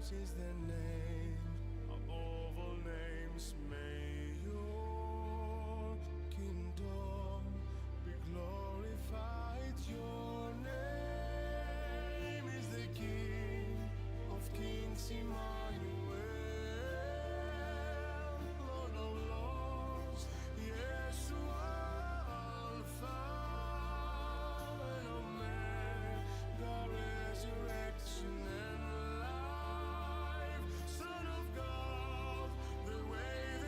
Jesus is the name above all names. May your kingdom be glorified. Your name is the King of Kings, Emmanuel, Lord of Lords. Yes, you are Alpha and Omega, resurrection and life, Son of God, the way,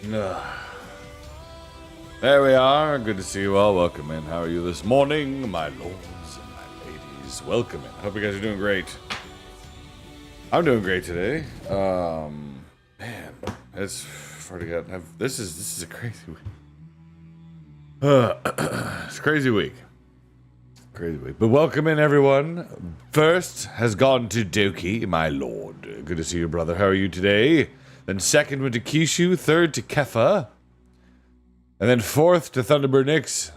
There we are. Good to see you all. Welcome in. How are you this morning, my lords and my ladies? Welcome in. Hope you guys are doing great. I'm doing great today. Man, it's already got. This is a crazy week. It's a crazy week. Crazy week. But welcome in, everyone. First has gone to Doki, my lord. Good to see you, brother. How are you today? Then second went to Kishu. Third to Kefa. And then fourth to Thunderbird Nix.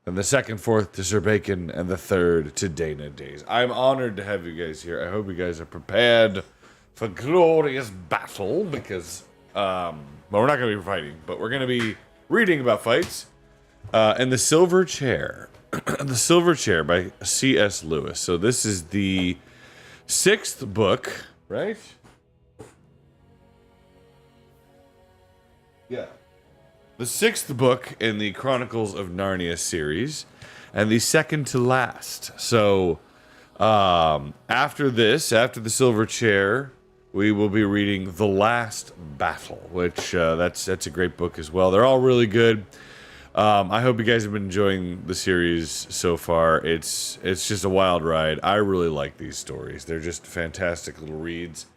And the second, fourth to Sir Bacon. And the third to Dana Days. I'm honored to have you guys here. I hope you guys are prepared for glorious battle. Because, well, we're not going to be fighting. But we're going to be reading about fights. And The Silver Chair. The Silver Chair by C.S. Lewis. So this is the 6th book, right? Yeah. The 6th book in the Chronicles of Narnia series, and the second to last. So, after this, after The Silver Chair, we will be reading The Last Battle, which, that's a great book as well. They're all really good. I hope you guys have been enjoying the series so far. It's just a wild ride. I really like these stories. They're just fantastic little reads.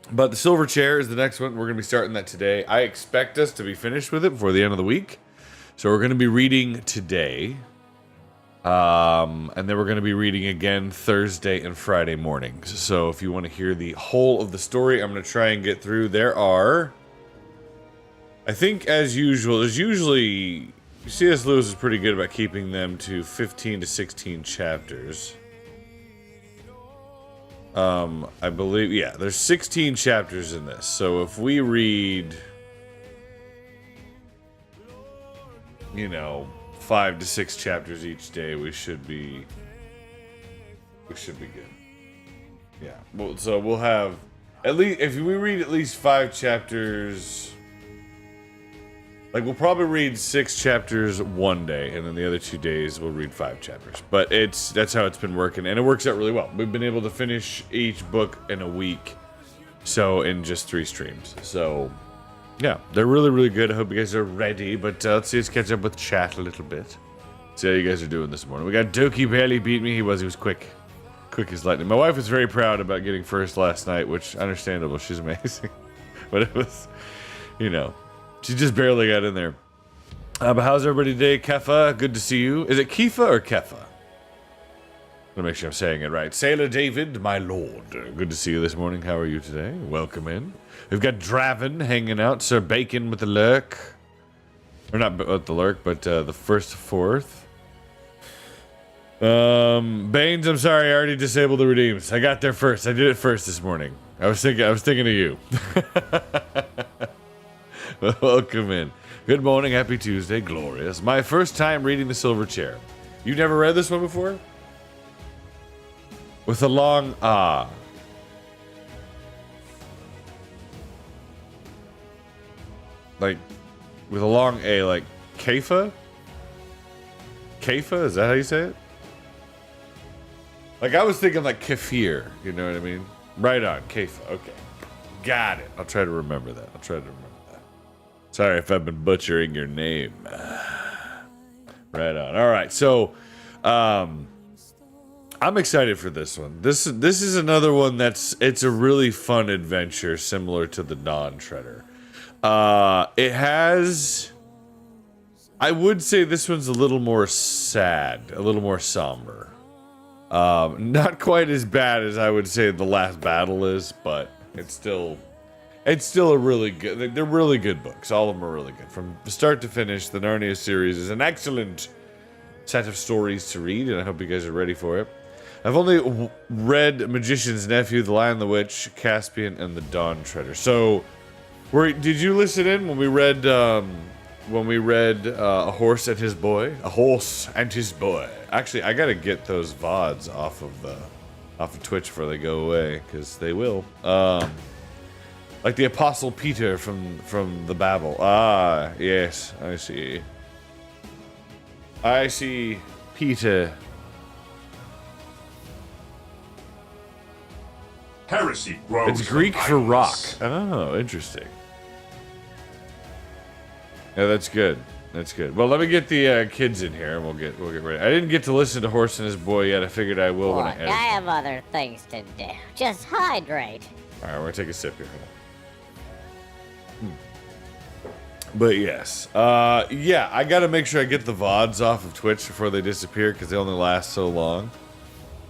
But The Silver Chair is the next one. We're going to be starting that today. I expect us to be finished with it before the end of the week. So we're going to be reading today. And then we're going to be reading again Thursday and Friday mornings. So if you want to hear the whole of the story, I'm going to try and get through. There are, I think as usual, there's usually, C.S. Lewis is pretty good about keeping them to 15 to 16 chapters. I believe, yeah, there's 16 chapters in this. So if we read, 5 to 6 chapters each day, we should be good. Yeah. Well, so we'll have at least, if we read at least 5 chapters, like we'll probably read 6 chapters one day, and then the other 2 days we'll read 5 chapters. But that's how it's been working, and it works out really well. We've been able to finish each book in a week, so in just 3 streams. So yeah, they're really, really good. I hope you guys are ready. But let's catch up with chat a little bit. See how you guys are doing this morning. We got Doki barely beat me. He was quick as lightning. My wife was very proud about getting first last night, which understandable. She's amazing, but it was, she just barely got in there. But how's everybody today? Kefa, good to see you. Is it Kifa or Kefa? I'm gonna make sure I'm saying it right. Sailor David, my lord. Good to see you this morning. How are you today? Welcome in. We've got Draven hanging out. Sir Bacon with the lurk. Or not with the lurk, but the first fourth. Baines, I'm sorry, I already disabled the redeems. I got there first. I did it first this morning. I was thinking of you. Welcome in. Good morning, happy Tuesday, glorious. My first time reading The Silver Chair. You've never read this one before? With a long ah. Like, with a long A, like Kafa? Kafa, is that how you say it? Like, I was thinking like kefir, you know what I mean? Right on, Kafa, okay. Got it. I'll try to remember that. Sorry if I've been butchering your name. Right on. All right, so I'm excited for this one. This is another one it's a really fun adventure, similar to the Dawn Treader. It has, I would say this one's a little more sad, a little more somber. Not quite as bad as I would say The Last Battle is, but it's still a really good, they're really good books. All of them are really good. From start to finish, the Narnia series is an excellent set of stories to read, and I hope you guys are ready for it. I've only read Magician's Nephew, The Lion, the Witch, Caspian, and the Dawn Treader. So, did you listen in when we read A Horse and His Boy? A Horse and His Boy. Actually, I gotta get those VODs off of Twitch before they go away, because they will. Like the Apostle Peter from the Babel. Ah, yes, I see. I see Peter. Heresy grows. It's Greek for rock. Oh, interesting. Yeah, that's good. That's good. Well, let me get the kids in here, and we'll get ready. I didn't get to listen to Horse and His Boy yet. I figured I will when I Look, edit. I have other things to do. Just hydrate. All right, we're gonna take a sip here. But yes, yeah, I gotta make sure I get the VODs off of Twitch before they disappear because they only last so long.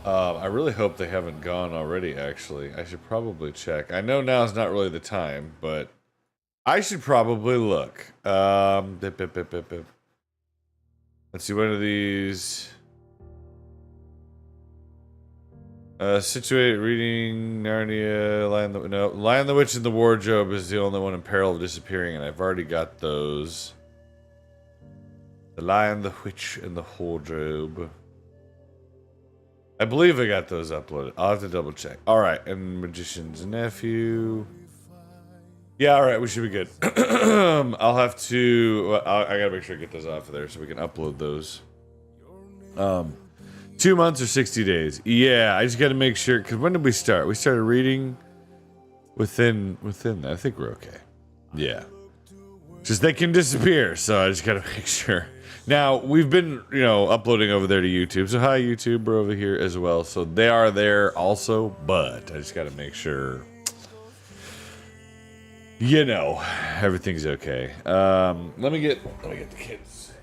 I really hope they haven't gone already, actually. I should probably check. I know now is not really the time, but I should probably look. Let's see, one of these. Situated reading Narnia, Lion the Witch and the Wardrobe is the only one in peril of disappearing, and I've already got those. The Lion, the Witch, and the Wardrobe. I believe I got those uploaded. I'll have to double check. Alright, and Magician's Nephew. Yeah, alright, we should be good. I'll have to... I gotta make sure I get those off of there so we can upload those. 2 months or 60 days. Yeah, I just gotta make sure... Because when did we start? We started reading within that. I think we're okay. Yeah. Just they can disappear, so I just gotta make sure. Now, we've been, uploading over there to YouTube. So hi, YouTube. We're over here as well. So they are there also, but I just gotta make sure... everything's okay. Let me get the kids.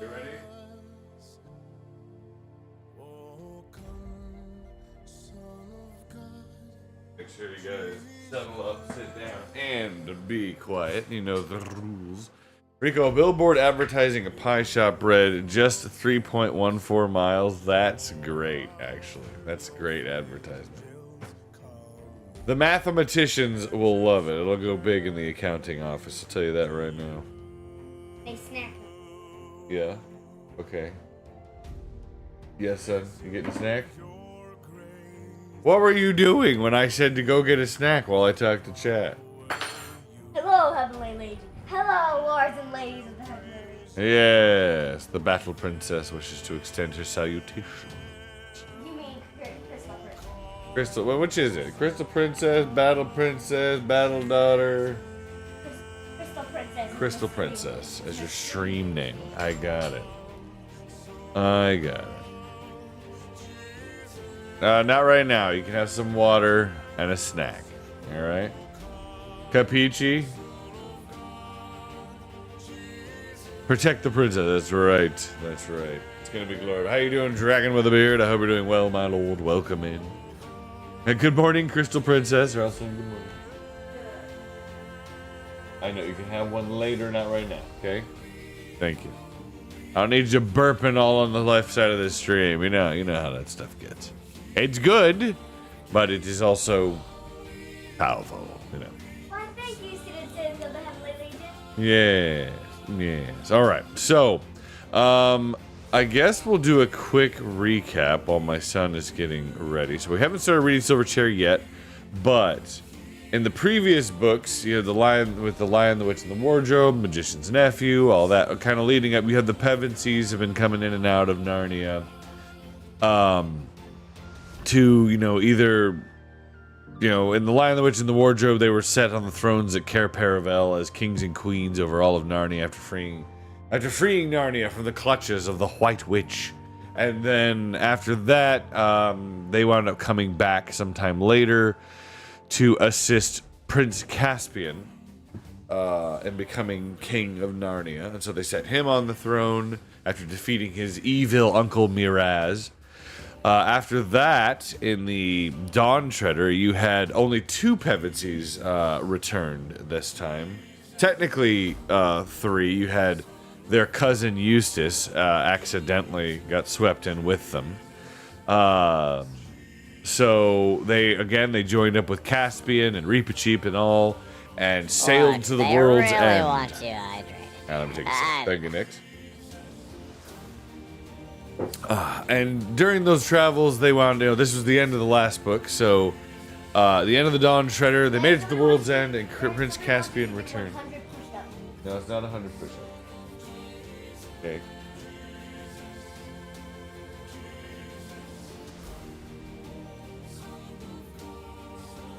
You ready? Make sure you guys settle up, sit down, and be quiet. You know the rules. Rico, a billboard advertising a pie shop bread just 3.14 miles. That's great, actually. That's great advertisement. The mathematicians will love it. It'll go big in the accounting office. I'll tell you that right now. They snack. Yeah. Okay. Yes, son. You getting a snack? What were you doing when I said to go get a snack while I talked to chat? Hello, Heavenly Lady. Hello, lords and ladies of the Heavenly Lady. Yes, the battle princess wishes to extend her salutation. You mean Crystal Princess? Crystal, which is it? Crystal Princess, Battle Princess, Battle Daughter? Crystal Princess. Crystal Princess as your stream name. I got it. I got it. Not right now. You can have some water and a snack. Alright? Capichi? Protect the princess. That's right. That's right. It's gonna be glorious. How you doing, Dragon with a Beard? I hope you're doing well, my lord. Welcome in. And good morning, Crystal Princess. Or else good morning. I know you can have one later, not right now. Okay? Thank you. I don't need you burping all on the left side of the stream. You know how that stuff gets. It's good, but it is also powerful. Why, thank you, citizens of the Heavenly Legion. Yes. Yes. All right. So, I guess we'll do a quick recap while my son is getting ready. So we haven't started reading Silverchair yet, but in the previous books, you have the Lion, the Witch, and the Wardrobe, Magician's Nephew, all that kind of leading up. You have the Pevensies have been coming in and out of Narnia, to either in the Lion, the Witch, and the Wardrobe, they were set on the thrones at Cair Paravel as kings and queens over all of Narnia after freeing Narnia from the clutches of the White Witch. And then after that, they wound up coming back sometime later to assist Prince Caspian in becoming king of Narnia. And so they set him on the throne after defeating his evil uncle Miraz. After that, in the Dawn Treader, you had only 2 Pevensies returned this time. Technically, 3. You had their cousin Eustace accidentally got swept in with them. So they joined up with Caspian and Reepicheep and all, and sailed to the world's really end. Want you hydrated. Let me take a sip. Thank you, Nix. And during those travels, they wound. This was the end of the last book, so the end of the Dawn Treader. They made it to the world's end, and Prince Caspian returned. 100 push-ups. No, it's not 100%. Okay.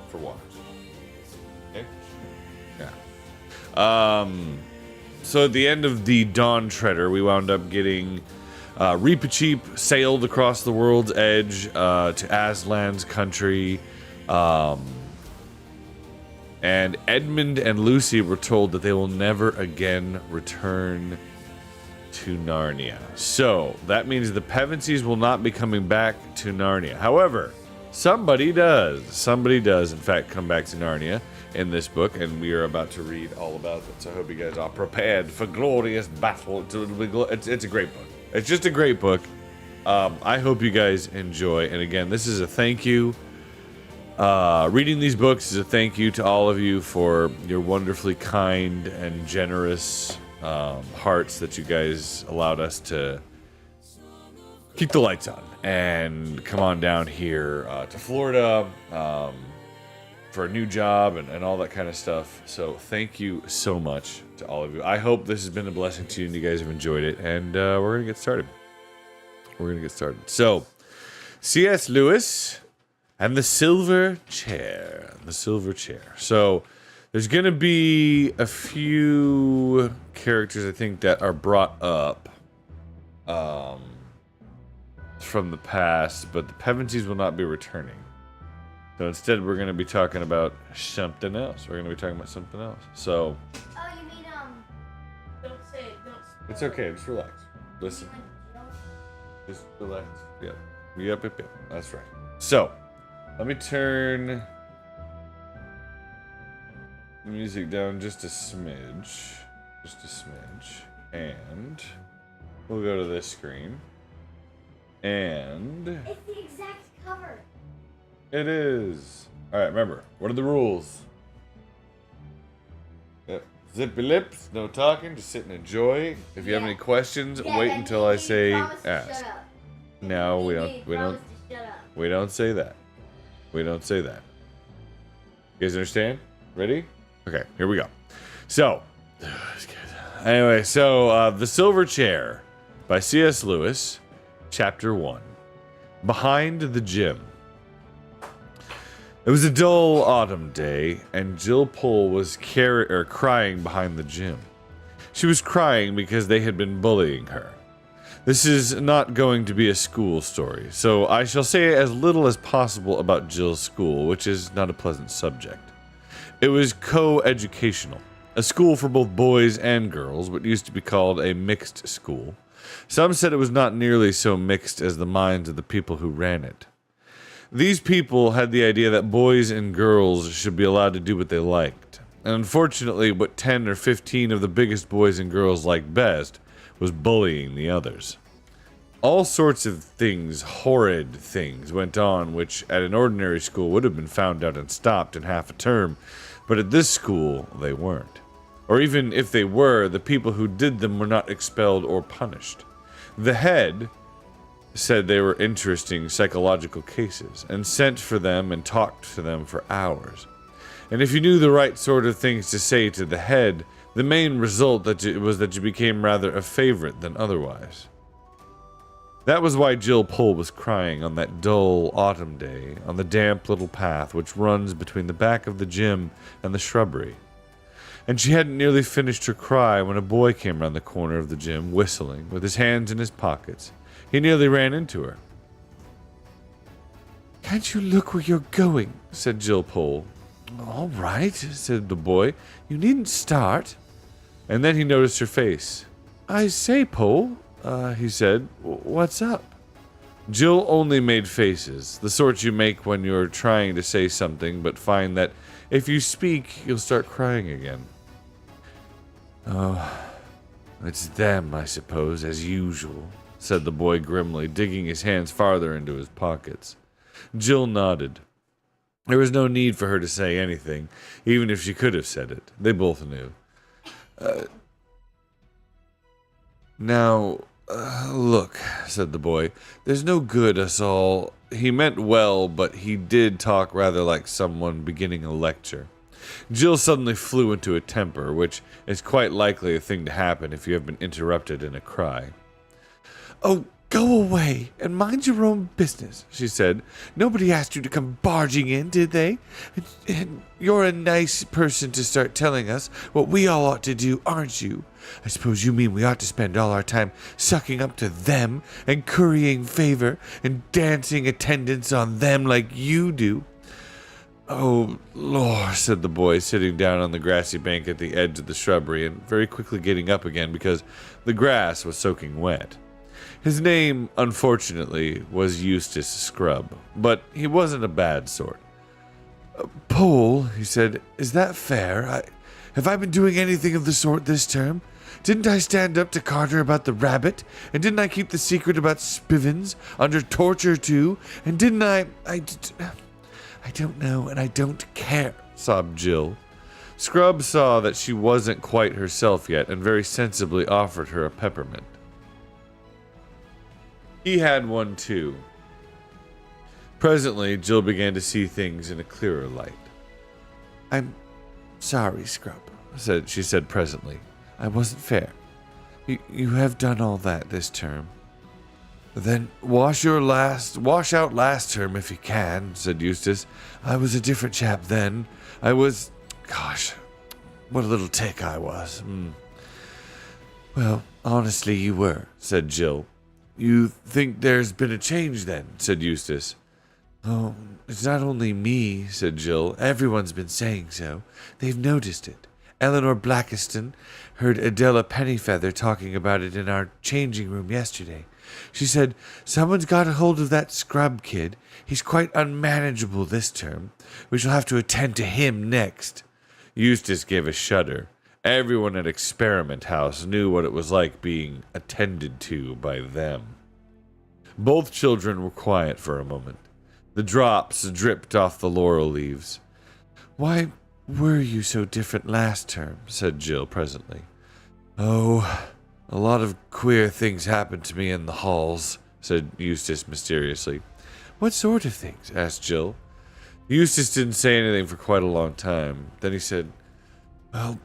For water. Okay. Yeah. So at the end of the Dawn Treader, we wound up getting Reepicheep sailed across the world's edge to Aslan's country. And Edmund and Lucy were told that they will never again return to Narnia. So that means the Pevensies will not be coming back to Narnia. However, somebody does. Somebody does, in fact, come back to Narnia in this book, and we are about to read all about it. So I hope you guys are prepared for glorious battle. It's a great book. It's just a great book. I hope you guys enjoy. And again, this is a thank you. Reading these books is a thank you to all of you for your wonderfully kind and generous hearts that you guys allowed us to keep the lights on and come on down here to Florida for a new job and all that kind of stuff. So thank you so much to all of you. I hope this has been a blessing to you and you guys have enjoyed it. And we're going to get started. So, C.S. Lewis and the Silver Chair. So, there's going to be a few characters, I think, that are brought up from the past, but the Pevensies will not be returning. So instead, we're going to be talking about something else. So, Oh, you mean, don't say it, don't. it's okay. Just relax. Listen. Just relax. Yep. That's right. So, let me turn the music down just a smidge. And we'll go to this screen. And It's the exact cover. it is. Alright, remember, what are the rules? Yep. Zippy lips, no talking, just sit and enjoy. If you have Yeah. any questions, Yeah, wait and until I we say promise to ask. shut up. No, we promise don't to shut up. we don't say that. You guys understand? Ready? Okay, here we go. So, anyway, The Silver Chair by C.S. Lewis, Chapter 1. Behind the Gym. It was a dull autumn day, and Jill Pole was crying behind the gym. She was crying because they had been bullying her. This is not going to be a school story, so I shall say as little as possible about Jill's school, which is not a pleasant subject. It was co-educational, a school for both boys and girls, what used to be called a mixed school. Some said it was not nearly so mixed as the minds of the people who ran it. These people had the idea that boys and girls should be allowed to do what they liked, and unfortunately what 10 or 15 of the biggest boys and girls liked best was bullying the others. All sorts of things, horrid things, went on which at an ordinary school would have been found out and stopped in half a term, but at this school they weren't. Or even if they were, the people who did them were not expelled or punished. The head said they were interesting psychological cases, and sent for them and talked to them for hours. And if you knew the right sort of things to say to the head, the main result was that you became rather a favorite than otherwise. That was why Jill Pole was crying on that dull autumn day on the damp little path which runs between the back of the gym and the shrubbery. And she hadn't nearly finished her cry when a boy came round the corner of the gym, whistling, with his hands in his pockets. He nearly ran into her. "Can't you look where you're going?" said Jill Pole. "All right," said the boy. "You needn't start." And then he noticed her face. "I say, Pole," he said, "what's up?" Jill only made faces, the sort you make when you're trying to say something but find that if you speak, you'll start crying again. "Oh, it's them, I suppose, as usual," said the boy grimly, digging his hands farther into his pockets. Jill nodded. There was no need for her to say anything, even if she could have said it. They both knew. Now, look," said the boy. "There's no good us all. He meant well, but he did talk rather like someone beginning a lecture." Jill suddenly flew into a temper, which is quite likely a thing to happen if you have been interrupted in a cry. "Oh, Go away and mind your own business, she said. Nobody asked you to come barging in, did they? And you're a nice person to start telling us what we all ought to do, aren't you? I suppose you mean we ought to spend all our time sucking up to them and currying favor and dancing attendance on them like you do. Oh, Lord, said the boy, sitting down on the grassy bank at the edge of the shrubbery and very quickly getting up again because the grass was soaking wet. His name, unfortunately, was Eustace Scrubb, but he wasn't a bad sort. Paul, he said, is that fair? Have I been doing anything of the sort this term? Didn't I stand up to Carter about the rabbit? And didn't I keep the secret about Spivens under torture too? And didn't I don't know, and I don't care, sobbed Jill. Scrubb saw that she wasn't quite herself yet and very sensibly offered her a peppermint. He had one too. Presently, Jill began to see things in a clearer light. I'm sorry, Scrubb, she said presently. I wasn't fair. You have done all that this term. Then wash out last term if you can, said Eustace. I was a different chap then. Gosh, what a little tick I was. Well, honestly, you were, said Jill. You think there's been a change then, said Eustace. Oh, it's not only me, said Jill. Everyone's been saying so. They've noticed it. Eleanor Blackiston heard Adela Pennyfeather talking about it in our changing room yesterday. She said, someone's got a hold of that Scrubb kid. He's quite unmanageable this term. We shall have to attend to him next. Eustace gave a shudder. Everyone at Experiment House knew what it was like being attended to by them. Both children were quiet for a moment. The drops dripped off the laurel leaves. Why were you so different last term? Said Jill presently. Oh, a lot of queer things happened to me in the halls, said Eustace mysteriously. What sort of things? Asked Jill. Eustace didn't say anything for quite a long time. Then he said, Well,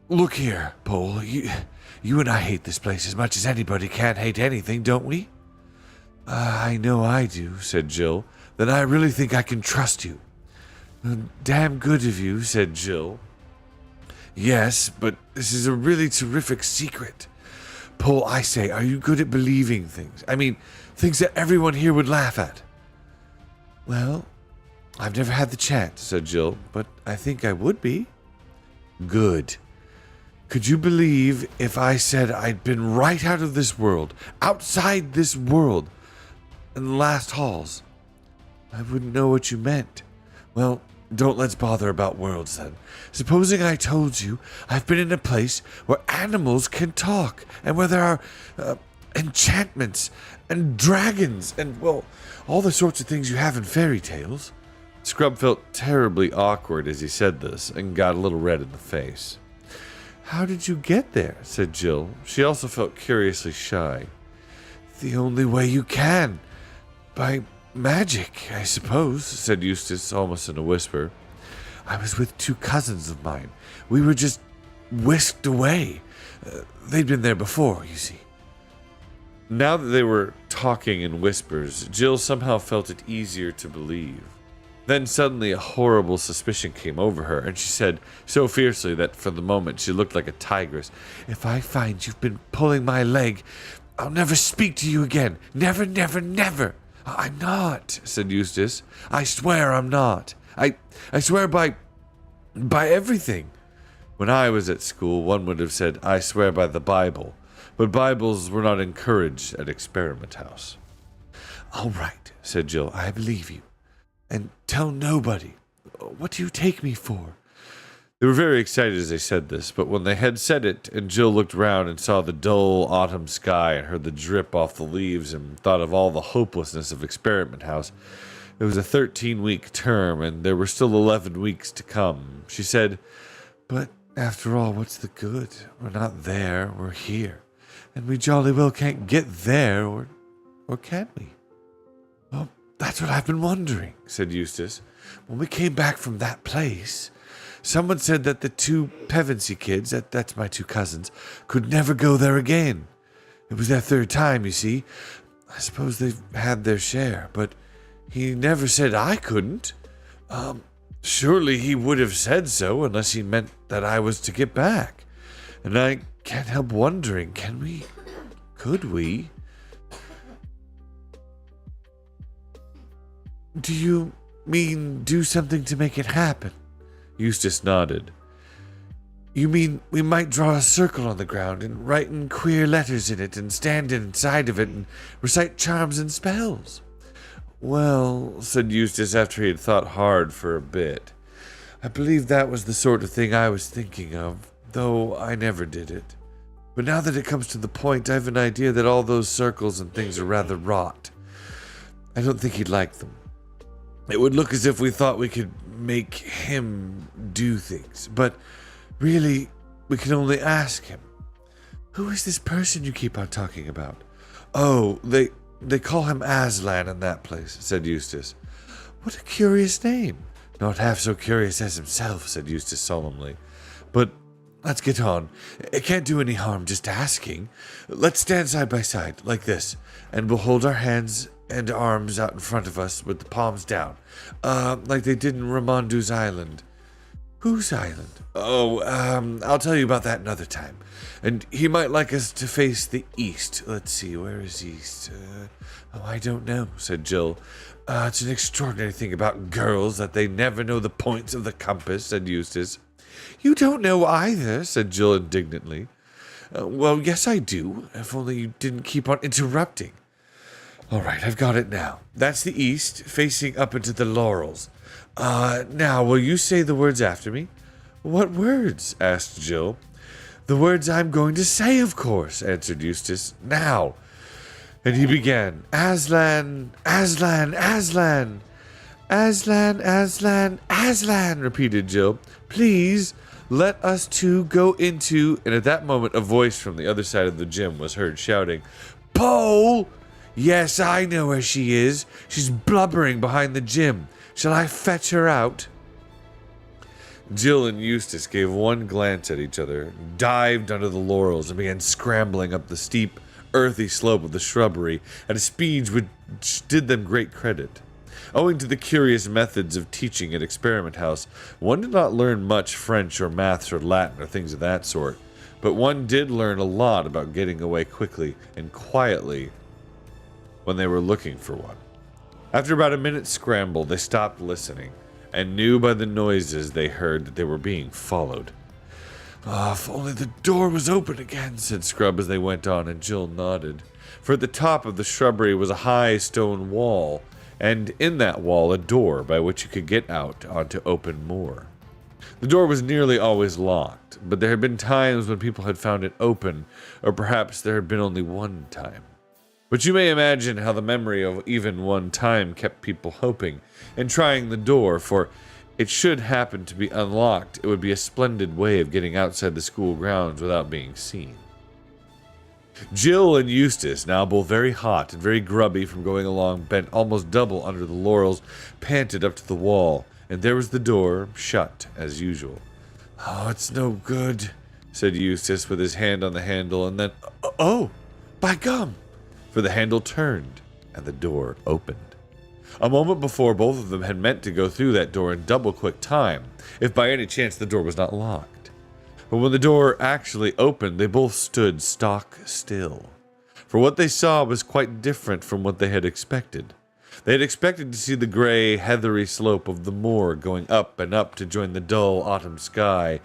look here, Paul. You and I hate this place as much as anybody can hate anything, don't we? I know I do, said Jill. Then I really think I can trust you. Damn good of you, said Jill. Yes, but this is a really terrific secret. Paul, I say, are you good at believing things? I mean, things that everyone here would laugh at. Well, I've never had the chance, said Jill, but I think I would be. Good. Could you believe if I said I'd been right out of this world, outside this world, in the last halls? I wouldn't know what you meant. Well, don't let's bother about worlds then. Supposing I told you I've been in a place where animals can talk, and where there are enchantments and dragons and, well, all the sorts of things you have in fairy tales. Scrubb felt terribly awkward as he said this and got a little red in the face. How did you get there? Said Jill. She also felt curiously shy. The only way you can. By magic, I suppose, said Eustace almost in a whisper. I was with two cousins of mine. We were just whisked away. They'd been there before, you see. Now that they were talking in whispers, Jill somehow felt it easier to believe. Then suddenly a horrible suspicion came over her, and she said, so fiercely that for the moment she looked like a tigress, If I find you've been pulling my leg, I'll never speak to you again. Never, never, never. I'm not, said Eustace. I swear I'm not. I swear by everything. When I was at school, one would have said, I swear by the Bible. But Bibles were not encouraged at Experiment House. All right, said Jill, I believe you. And tell nobody. What do you take me for? They were very excited as they said this, but when they had said it, and Jill looked round and saw the dull autumn sky and heard the drip off the leaves and thought of all the hopelessness of Experiment House, it was a 13-week term, and there were still 11 weeks to come. She said, But after all, what's the good? We're not there, we're here. And we jolly well can't get there, or can we? Well, that's what I've been wondering, said Eustace. When we came back from that place, someone said that the two Pevensey kids, that's my two cousins, could never go there again. It was their third time, you see. I suppose they've had their share, but he never said I couldn't. Surely he would have said so unless he meant that I was to get back. And I can't help wondering, could we? Do you mean do something to make it happen? Eustace nodded. You mean we might draw a circle on the ground and write in queer letters in it and stand inside of it and recite charms and spells? Well, said Eustace after he had thought hard for a bit, I believe that was the sort of thing I was thinking of, though I never did it. But now that it comes to the point, I have an idea that all those circles and things are rather rot. I don't think he'd like them. It would look as if we thought we could make him do things, but really, we can only ask him. Who is this person you keep on talking about? Oh, they call him Aslan in that place, said Eustace. What a curious name. Not half so curious as himself, said Eustace solemnly. But let's get on. It can't do any harm just asking. Let's stand side by side, like this, and we'll hold our hands and arms out in front of us with the palms down, like they did in Ramondu's island. Whose island? Oh, I'll tell you about that another time. And he might like us to face the east. Let's see, where is east? I don't know, said Jill. It's an extraordinary thing about girls that they never know the points of the compass, said Eustace. You don't know either, said Jill indignantly. Well, yes, I do, if only you didn't keep on interrupting. All right, I've got it now. That's the east, facing up into the laurels. Now, will you say the words after me? What words? Asked Jill. The words I'm going to say, of course, answered Eustace. Now. And he began, Aslan, Aslan, Aslan. Aslan, Aslan, Aslan, repeated Jill. Please, let us two go into... And at that moment, a voice from the other side of the gym was heard shouting, Pole! Yes, I know where she is. She's blubbering behind the gym. Shall I fetch her out? Jill and Eustace gave one glance at each other, dived under the laurels, and began scrambling up the steep, earthy slope of the shrubbery at a speed which did them great credit. Owing to the curious methods of teaching at Experiment House, one did not learn much French or maths or Latin or things of that sort, but one did learn a lot about getting away quickly and quietly when they were looking for one. After about a minute's scramble, they stopped listening, and knew by the noises they heard that they were being followed. If only the door was open again, said Scrub as they went on, and Jill nodded. For at the top of the shrubbery was a high stone wall, and in that wall a door by which you could get out onto open moor. The door was nearly always locked, but there had been times when people had found it open, or perhaps there had been only one time. But you may imagine how the memory of even one time kept people hoping and trying the door, for it should happen to be unlocked, it would be a splendid way of getting outside the school grounds without being seen. Jill and Eustace, now both very hot and very grubby from going along bent almost double under the laurels, panted up to the wall, and there was the door, shut as usual. Oh, it's no good, said Eustace with his hand on the handle, and then, oh, by gum! For the handle turned, and the door opened. A moment before, both of them had meant to go through that door in double-quick time, if by any chance the door was not locked. But when the door actually opened, they both stood stock still. For what they saw was quite different from what they had expected. They had expected to see the gray, heathery slope of the moor going up and up to join the dull autumn sky,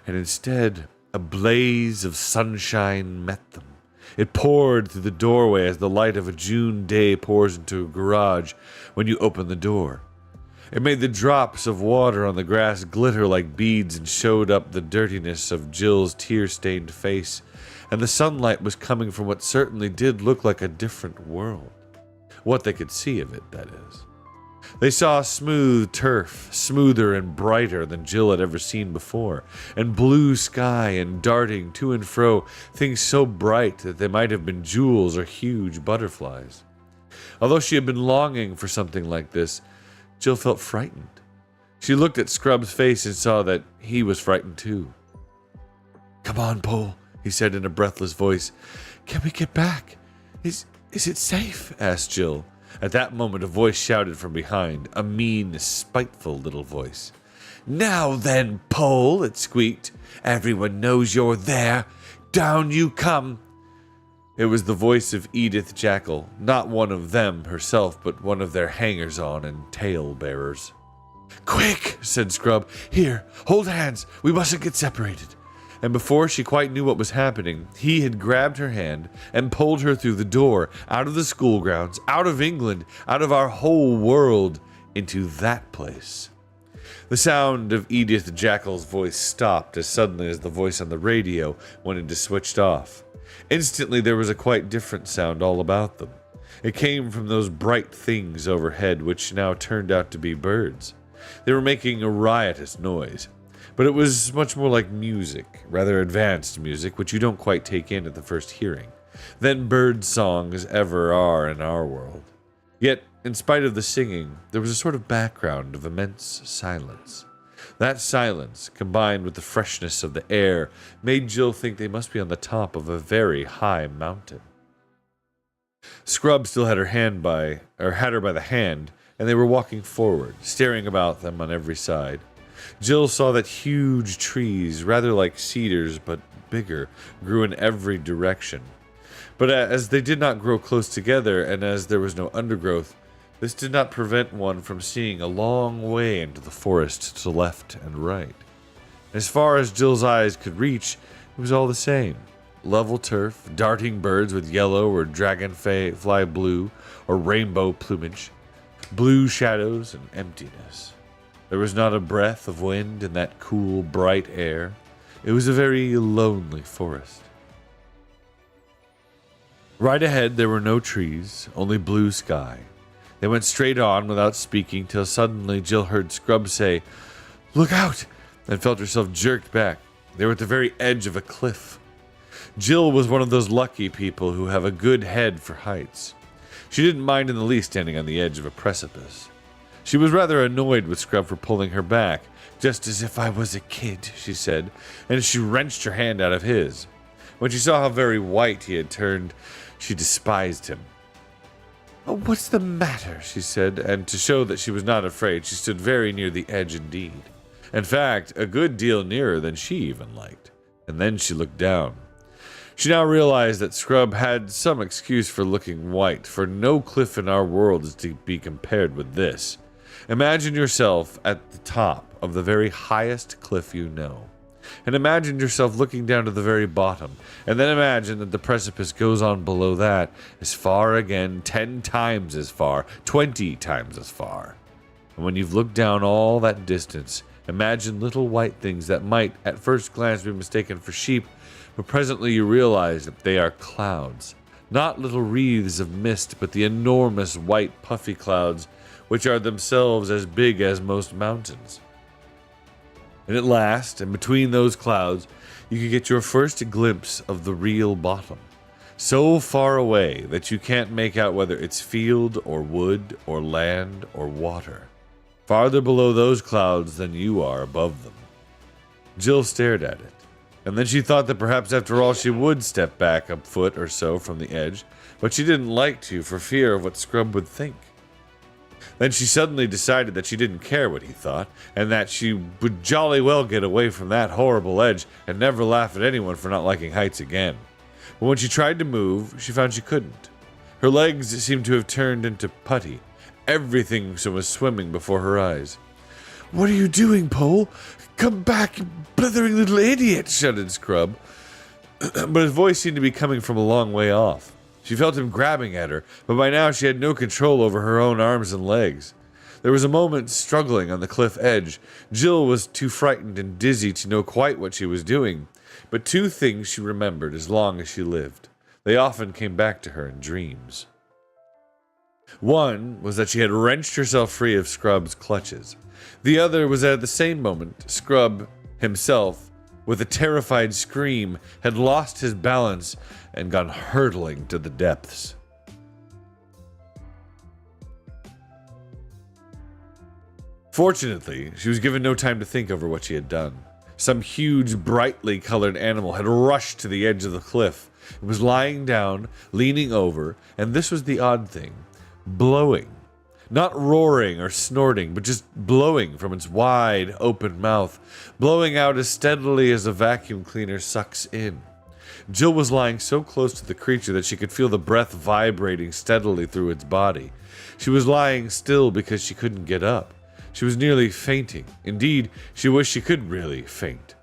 and instead, a blaze of sunshine met them. It poured through the doorway as the light of a June day pours into a garage when you open the door. It made the drops of water on the grass glitter like beads and showed up the dirtiness of Jill's tear-stained face, and the sunlight was coming from what certainly did look like a different world. What they could see of it, that is. They saw smooth turf, smoother and brighter than Jill had ever seen before, and blue sky and darting to and fro, things so bright that they might have been jewels or huge butterflies. Although she had been longing for something like this, Jill felt frightened. She looked at Scrub's face and saw that he was frightened too. Come on, Pole, he said in a breathless voice. Can we get back? Is it safe? Asked Jill. At that moment, a voice shouted from behind, a mean, spiteful little voice. Now then, Pole, it squeaked. Everyone knows you're there. Down you come. It was the voice of Edith Jackal, not one of them herself, but one of their hangers-on and tale-bearers. Quick, said Scrub. Here, hold hands. We mustn't get separated. And before she quite knew what was happening, he had grabbed her hand and pulled her through the door, out of the school grounds, out of England, out of our whole world, into that place. The sound of Edith Jackal's voice stopped as suddenly as the voice on the radio wanted to switched off. Instantly there was a quite different sound all about them. It came from those bright things overhead, which now turned out to be birds. They were making a riotous noise, but it was much more like music, rather advanced music, which you don't quite take in at the first hearing, than bird songs ever are in our world. Yet, in spite of the singing, there was a sort of background of immense silence. That silence, combined with the freshness of the air, made Jill think they must be on the top of a very high mountain. Scrub still had her by the hand, and they were walking forward, staring about them on every side. Jill saw that huge trees, rather like cedars but bigger, grew in every direction. But as they did not grow close together, and as there was no undergrowth, this did not prevent one from seeing a long way into the forest to left and right. As far as Jill's eyes could reach, it was all the same. Level turf, darting birds with yellow or dragonfly blue or rainbow plumage, blue shadows and emptiness. There was not a breath of wind in that cool, bright air. It was a very lonely forest. Right ahead there were no trees, only blue sky. They went straight on without speaking till suddenly Jill heard Scrub say, "Look out!" and felt herself jerked back. They were at the very edge of a cliff. Jill was one of those lucky people who have a good head for heights. She didn't mind in the least standing on the edge of a precipice. She was rather annoyed with Scrub for pulling her back, just as if I was a kid, she said, and she wrenched her hand out of his. When she saw how very white he had turned, she despised him. "Oh, what's the matter?" she said, and to show that she was not afraid, she stood very near the edge indeed. In fact, a good deal nearer than she even liked. And then she looked down. She now realized that Scrub had some excuse for looking white, for no cliff in our world is to be compared with this. Imagine yourself at the top of the very highest cliff you know. And imagine yourself looking down to the very bottom, and then imagine that the precipice goes on below that, as far again, 10 times as far, 20 times as far. And when you've looked down all that distance, imagine little white things that might, at first glance, be mistaken for sheep, but presently you realize that they are clouds. Not little wreaths of mist, but the enormous white puffy clouds, which are themselves as big as most mountains. And at last, and between those clouds, you can get your first glimpse of the real bottom. So far away that you can't make out whether it's field or wood or land or water. Farther below those clouds than you are above them. Jill stared at it, and then she thought that perhaps after all she would step back a foot or so from the edge, but she didn't like to for fear of what Scrub would think. Then she suddenly decided that she didn't care what he thought, and that she would jolly well get away from that horrible edge and never laugh at anyone for not liking heights again. But when she tried to move, she found she couldn't. Her legs seemed to have turned into putty. Everything was swimming before her eyes. "What are you doing, Pole? Come back, you blithering little idiot!" shouted Scrub. But his voice seemed to be coming from a long way off. She felt him grabbing at her, but by now she had no control over her own arms and legs. There was a moment struggling on the cliff edge. Jill was too frightened and dizzy to know quite what she was doing, but two things she remembered as long as she lived. They often came back to her in dreams. One was that she had wrenched herself free of Scrub's clutches. The other was that at the same moment, Scrub himself, with a terrified scream, had lost his balance and gone hurtling to the depths. Fortunately, she was given no time to think over what she had done. Some huge, brightly colored animal had rushed to the edge of the cliff. It was lying down, leaning over, and this was the odd thing, blowing. Not roaring or snorting, but just blowing from its wide, open mouth, blowing out as steadily as a vacuum cleaner sucks in. Jill was lying so close to the creature that she could feel the breath vibrating steadily through its body. She was lying still because she couldn't get up. She was nearly fainting. Indeed, she wished she could really faint.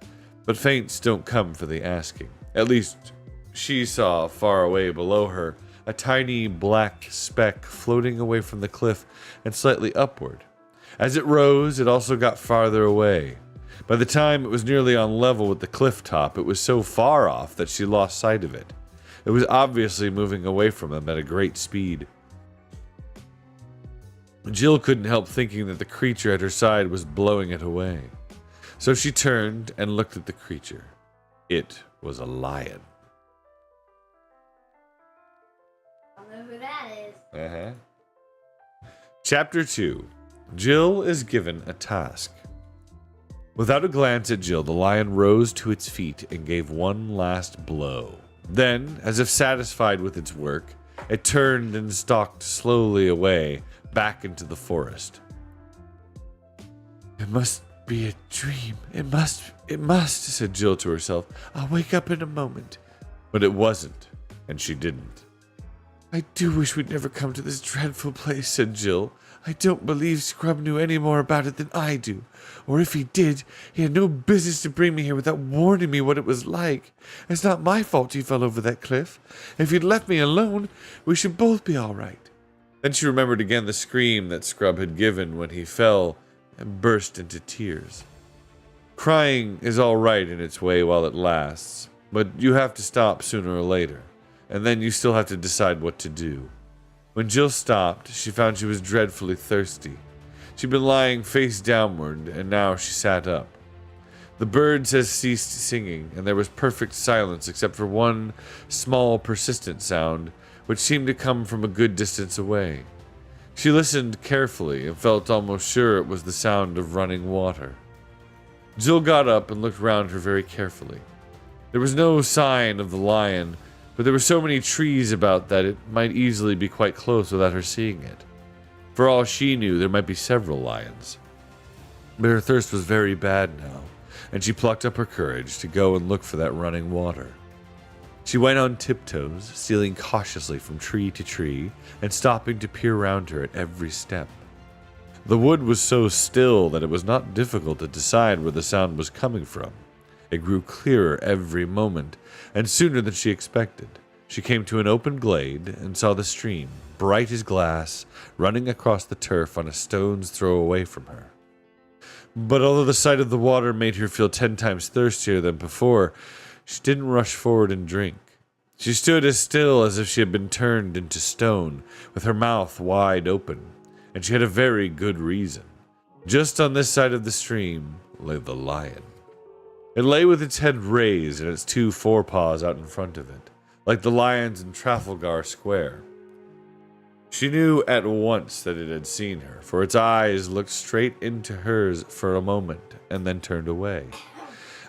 But faints don't come for the asking. At least, she saw far away below her a tiny black speck floating away from the cliff and slightly upward. As it rose, it also got farther away. By the time it was nearly on level with the cliff top, it was so far off that she lost sight of it. It was obviously moving away from them at a great speed. Jill couldn't help thinking that the creature at her side was blowing it away. So she turned and looked at the creature. It was a lion. I don't know who that is. Uh-huh. Chapter 2. Jill is given a task. Without a glance at Jill, the lion rose to its feet and gave one last blow. Then, as if satisfied with its work, it turned and stalked slowly away, back into the forest. It must be a dream. It must, said Jill to herself. I'll wake up in a moment. But it wasn't, and she didn't. I do wish we'd never come to this dreadful place, said Jill. I don't believe Scrub knew any more about it than I do. Or if he did, he had no business to bring me here without warning me what it was like. It's not my fault he fell over that cliff. If he'd left me alone, we should both be all right. Then she remembered again the scream that Scrub had given when he fell and burst into tears. Crying is all right in its way while it lasts, but you have to stop sooner or later, and then you still have to decide what to do. When Jill stopped, she found she was dreadfully thirsty. She'd been lying face downward, and now she sat up. The birds had ceased singing, and there was perfect silence except for one small, persistent sound, which seemed to come from a good distance away. She listened carefully and felt almost sure it was the sound of running water. Jill got up and looked round her very carefully. There was no sign of the lion, but there were so many trees about that it might easily be quite close without her seeing it. For all she knew, there might be several lions. But her thirst was very bad now, and she plucked up her courage to go and look for that running water. She went on tiptoes, stealing cautiously from tree to tree, and stopping to peer round her at every step. The wood was so still that it was not difficult to decide where the sound was coming from. It grew clearer every moment, and sooner than she expected. She came to an open glade and saw the stream, bright as glass, running across the turf on a stone's throw away from her. But although the sight of the water made her feel 10 times thirstier than before, she didn't rush forward and drink. She stood as still as if she had been turned into stone, with her mouth wide open, and she had a very good reason. Just on this side of the stream lay the lion. It lay with its head raised and its 2 forepaws out in front of it, like the lions in Trafalgar Square. She knew at once that it had seen her, for its eyes looked straight into hers for a moment and then turned away,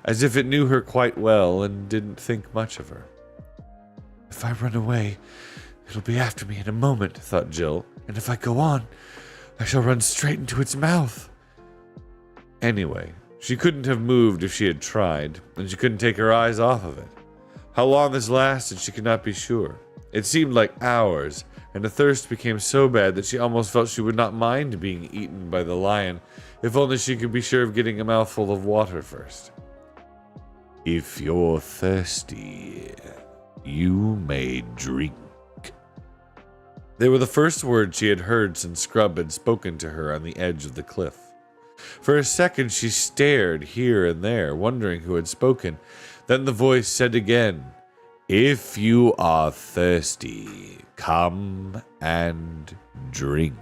as if it knew her quite well and didn't think much of her. If I run away, it'll be after me in a moment, thought Jill, and if I go on, I shall run straight into its mouth. Anyway, she couldn't have moved if she had tried, and she couldn't take her eyes off of it. How long this lasted, she could not be sure. It seemed like hours, and the thirst became so bad that she almost felt she would not mind being eaten by the lion, if only she could be sure of getting a mouthful of water first. If you're thirsty, you may drink. They were the first words she had heard since Scrub had spoken to her on the edge of the cliff. For a second she stared here and there, wondering who had spoken. Then the voice said again, If you are thirsty, come and drink.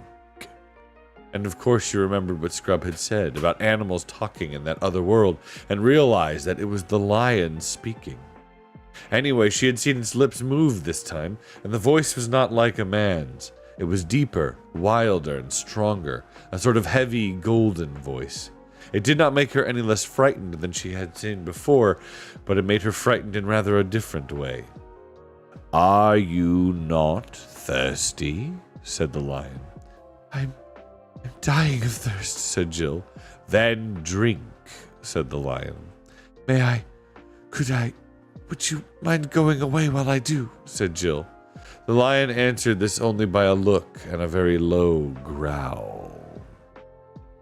And of course she remembered what Scrub had said about animals talking in that other world, and realized that it was the lion speaking. Anyway, she had seen its lips move this time, and the voice was not like a man's. It was deeper, wilder, and stronger, a sort of heavy, golden voice. It did not make her any less frightened than she had seen before, but it made her frightened in rather a different way. "Are you not thirsty?" said the lion. I'm dying of thirst, said Jill. "Then drink," said the lion. Would you mind going away while I do?" said Jill. The lion answered this only by a look and a very low growl.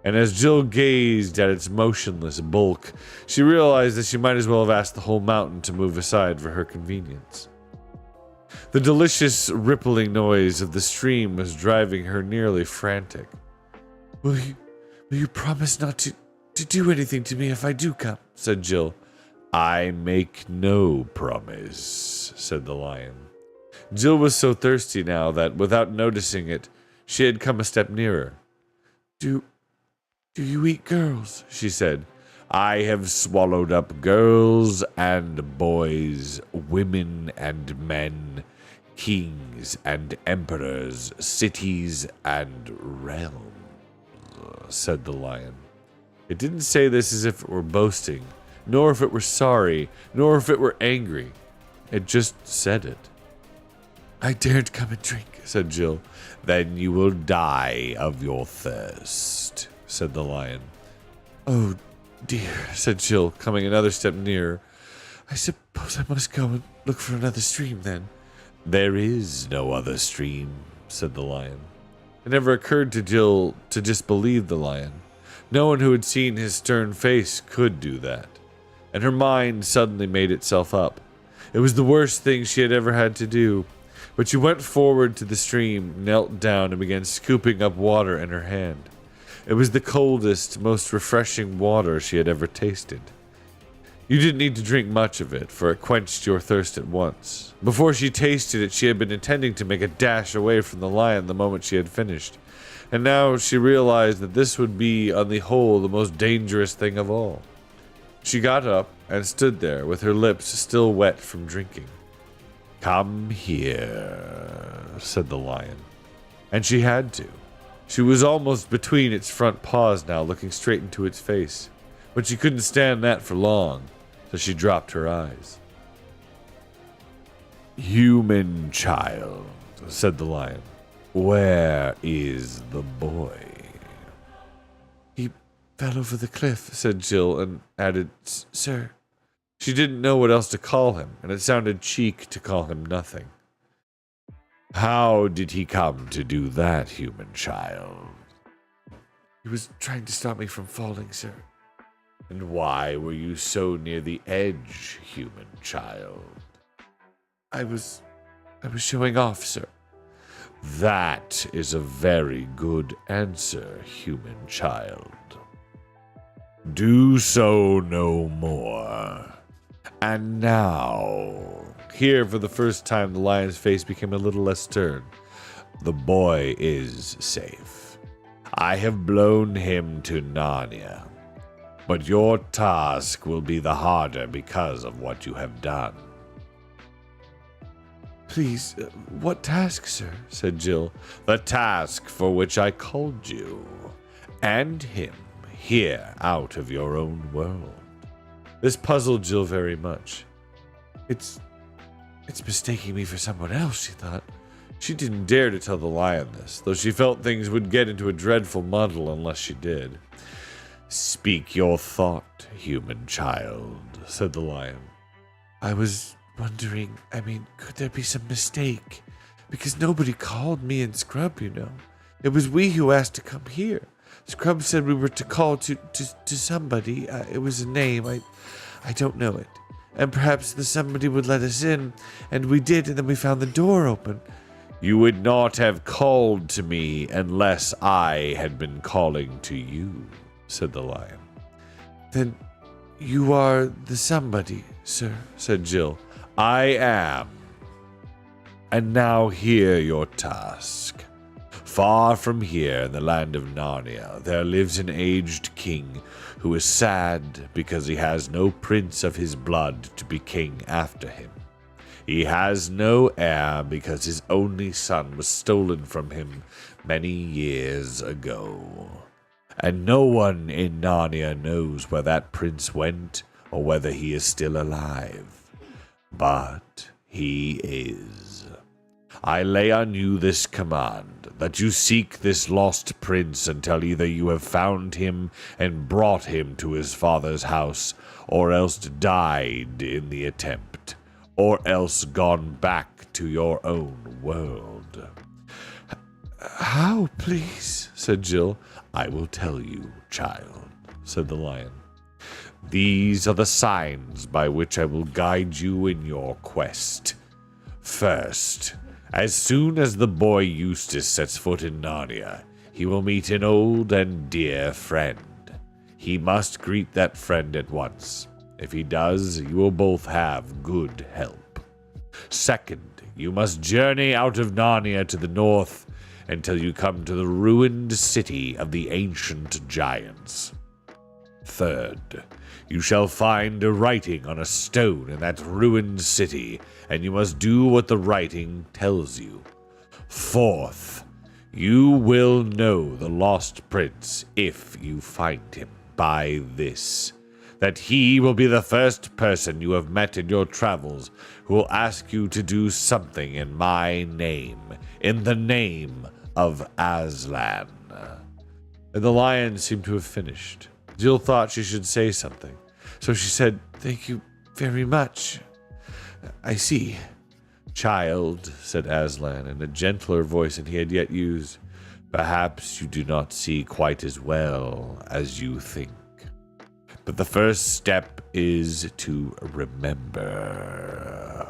And as Jill gazed at its motionless bulk, she realized that she might as well have asked the whole mountain to move aside for her convenience. The delicious rippling noise of the stream was driving her nearly frantic. Will you promise not to do anything to me if I do come?" said Jill. "I make no promise," said the lion. Jill was so thirsty now that, without noticing it, she had come a step nearer. Do you eat girls?" she said. "I have swallowed up girls and boys, women and men, kings and emperors, cities and realms," said the lion. It didn't say this as if it were boasting, nor if it were sorry, nor if it were angry. It just said it. "I daren't come and drink," said Jill. "Then you will die of your thirst," said the lion. "Oh, dear," said Jill, coming another step nearer. "I suppose I must go and look for another stream, then." "There is no other stream," said the lion. It never occurred to Jill to disbelieve the lion. No one who had seen his stern face could do that. And her mind suddenly made itself up. It was the worst thing she had ever had to do. But she went forward to the stream, knelt down, and began scooping up water in her hand. It was the coldest, most refreshing water she had ever tasted. You didn't need to drink much of it, for it quenched your thirst at once. Before she tasted it, she had been intending to make a dash away from the lion the moment she had finished. And now she realized that this would be, on the whole, the most dangerous thing of all. She got up and stood there with her lips still wet from drinking. "Come here," said the lion. And she had to. She was almost between its front paws now, looking straight into its face. But she couldn't stand that for long, so she dropped her eyes. "Human child," said the lion, "where is the boy?" "He fell over the cliff," said Jill, and added, "Sir." She didn't know what else to call him, and it sounded cheek to call him nothing. "How did he come to do that, human child?" "He was trying to stop me from falling, sir." "And why were you so near the edge, human child?" I was showing off, sir." "That is a very good answer, human child. Do so no more. And now," here for the first time the lion's face became a little less stern, "the boy is safe. I have blown him to Narnia. But your task will be the harder because of what you have done." "Please, what task, sir?" said Jill. "The task for which I called you, and him, here out of your own world." This puzzled Jill very much. It's mistaking me for someone else," she thought. She didn't dare to tell the lion this, though she felt things would get into a dreadful muddle unless she did. "Speak your thought, human child," said the lion. "I was wondering, could there be some mistake? Because nobody called me and Scrub, you know. It was we who asked to come here. Scrub said we were to call to somebody. It was a name. I don't know it. And perhaps the somebody would let us in, and we did, and then we found the door open." "You would not have called to me unless I had been calling to you," said the lion. "Then you are the somebody, sir," said Jill. "I am. And now hear your task. Far from here in the land of Narnia, there lives an aged king who is sad because he has no prince of his blood to be king after him. He has no heir because his only son was stolen from him many years ago. And no one in Narnia knows where that prince went or whether he is still alive. But he is. I lay on you this command, that you seek this lost prince until either you have found him and brought him to his father's house, or else died in the attempt, or else gone back to your own world. How, please? Said Jill. I will tell you, child, said the lion. These are the signs by which I will guide you in your quest. First, as soon as the boy Eustace sets foot in Narnia, he will meet an old and dear friend. He must greet that friend at once. If he does, you will both have good help. Second, you must journey out of Narnia to the north until you come to the ruined city of the ancient giants. Third, you shall find a writing on a stone in that ruined city, and you must do what the writing tells you. Fourth, you will know the lost prince if you find him by this, that he will be the first person you have met in your travels who will ask you to do something in my name, in the name of Aslan. And the lion seemed to have finished. Jill thought she should say something, so she said, "Thank you very much. I see." "Child," said Aslan in a gentler voice than he had yet used, "perhaps you do not see quite as well as you think. But the first step is to remember.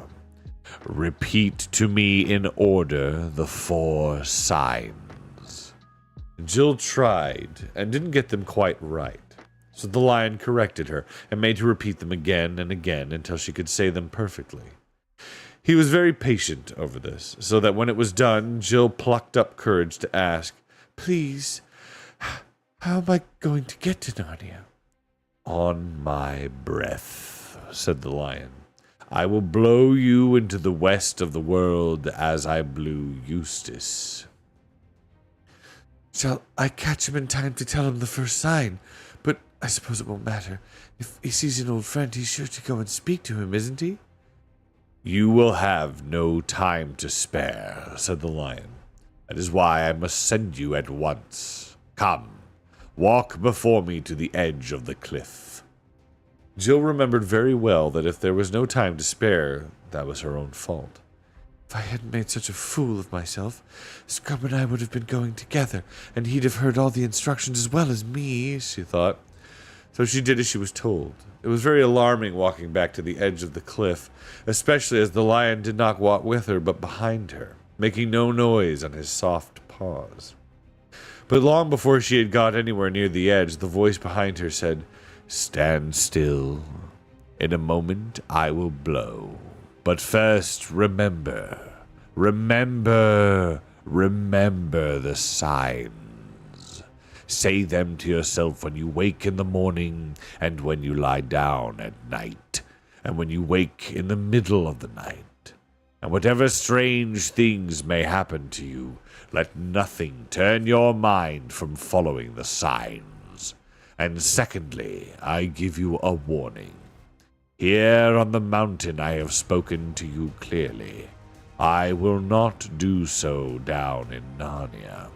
Repeat to me in order the 4 signs." Jill tried and didn't get them quite right. So the lion corrected her and made her repeat them again and again until she could say them perfectly. He was very patient over this, so that when it was done, Jill plucked up courage to ask, "Please, how am I going to get to Narnia?" "On my breath," said the lion. "I will blow you into the west of the world as I blew Eustace." "Shall I catch him in time to tell him the first sign? But I suppose it won't matter. If he sees an old friend, he's sure to go and speak to him, isn't he?" "You will have no time to spare," said the lion. "That is why I must send you at once. Come, walk before me to the edge of the cliff." Jill remembered very well that if there was no time to spare, that was her own fault. "If I hadn't made such a fool of myself, Scrub and I would have been going together, and he'd have heard all the instructions as well as me," she thought. So she did as she was told. It was very alarming walking back to the edge of the cliff, especially as the lion did not walk with her but behind her, making no noise on his soft paws. But long before she had got anywhere near the edge, the voice behind her said, "Stand still. In a moment I will blow. But first, remember the signs. Say them to yourself when you wake in the morning, and when you lie down at night, and when you wake in the middle of the night. And whatever strange things may happen to you, let nothing turn your mind from following the signs. And secondly, I give you a warning. Here on the mountain I have spoken to you clearly. I will not do so down in Narnia.